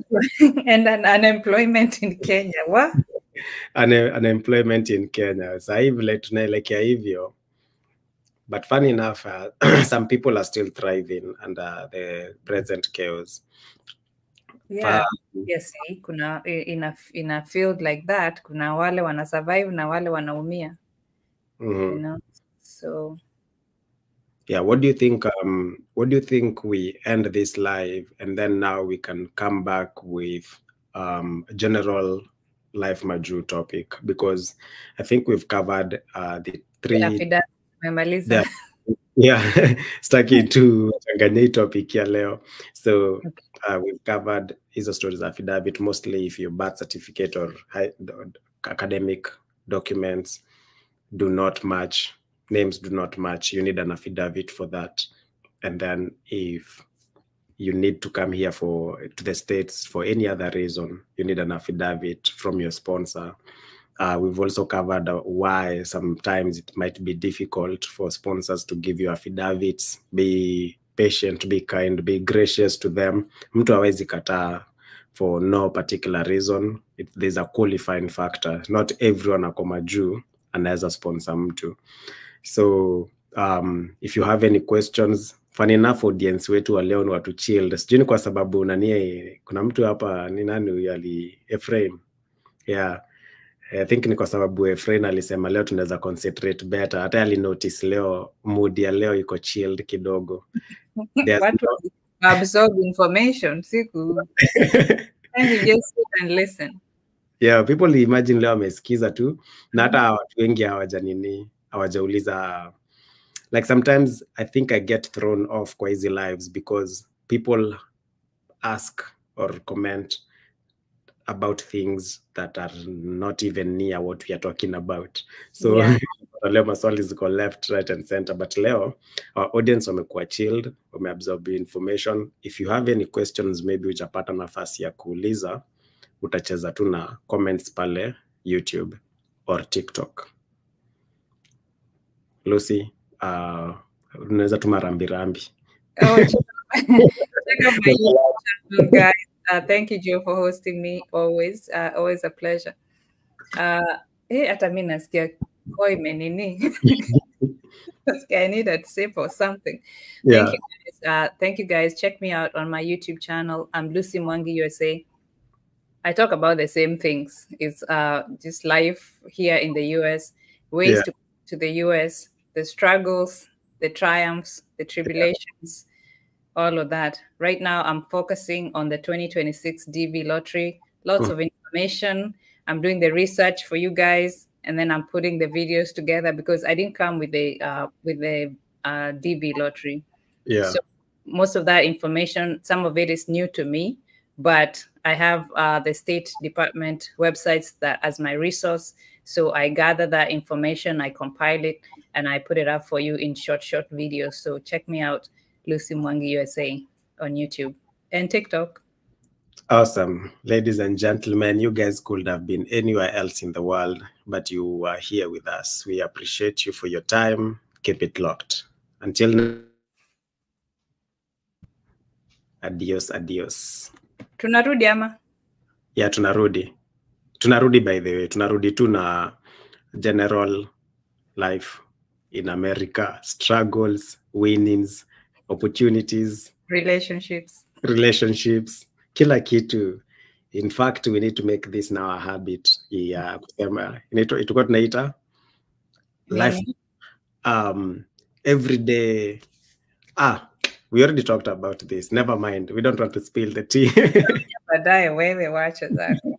And unemployment in Kenya. What? Unemployment in Kenya. Sasa hivi vile tunaelekea hivyo. But funny enough, some people are still thriving under the present chaos. Yeah. Yes, kuna in a field like that, kuna wale wana survive na wale wanaumia. You know? So yeah, what do you think? What do you think we end this live and then now we can come back with a general life Majuu topic, because I think we've covered the three. Yeah, staki to changanya topic ya leo. So we've covered hizo stories affidavit, mostly if your birth certificate or academic documents do not match, names do not match, you need an affidavit for that. And then if you need to come here to the States for any other reason, you need an affidavit from your sponsor. We've also covered why sometimes it might be difficult for sponsors to give you affidavits. Be patient, be kind, be gracious to them. Mtu hawezi kataa for no particular reason. There's a qualifying factor. Not everyone ako Majuu anaweza sponsor mtu. So if you have any questions, funny enough, audience wetu wa leo ni watu chilled. Sijui ni kwa sababu kuna mtu hapa ni nani huyu Ephraim. Yeah. I think ni kwa sababu Efrain alisema leo tunaweza concentrate better. Hata notice leo mood ya leo iko chilled kidogo. Watu absorb information, siku. And you just sit and listen. Yeah, people imagine leo wamesikiza tu na hata watu wengi hawajauliza. Like sometimes I think I get thrown off kwa hizi lives because people ask or comment about things that are not even near what we are talking about. So leo maswali ziko left, right and center, but leo our audience wamekuwa chilled, wameabsorb information. If you have any questions, maybe utapata nafasi ya kuuliza, utacheza tu na comments pale YouTube or TikTok. Lucy, unaweza tuma rambirambi. Oh, check out my YouTube channel, guys. Thank you, Joe, for hosting me. Always a pleasure. Hata mimi nasikia koi menini. I need a sip or something. Yeah. Thank you, guys. Thank you, guys. Check me out on my YouTube channel. I'm Lucy Mwangi USA. I talk about the same things. It's just life here in the US, ways to the US, the struggles, the triumphs, the tribulations, all of that. Right now, I'm focusing on the 2026 DV lottery. Lots of information. I'm doing the research for you guys, and then I'm putting the videos together because I didn't come with the DV lottery. Yeah. So most of that information, some of it is new to me, but I have the State Department websites that as my resource. So I gather that information, I compile it, and I put it up for you in short videos. So check me out, Lucy Mwangi USA on YouTube and TikTok. Awesome. Ladies and gentlemen, you guys could have been anywhere else in the world, but you are here with us. We appreciate you for your time. Keep it locked. Until now, adios. Tunarudi ama? Yeah, tunarudi. Tunarudi, by the way. Tunarudi tu na general life in America. Struggles, winnings, opportunities. Relationships. Kila kitu. In fact, we need to make this now a habit. Yeah, itakuwa tunaita life every day. We already talked about this. Never mind. We don't want to spill the tea. Baadaye wewe wacha zako.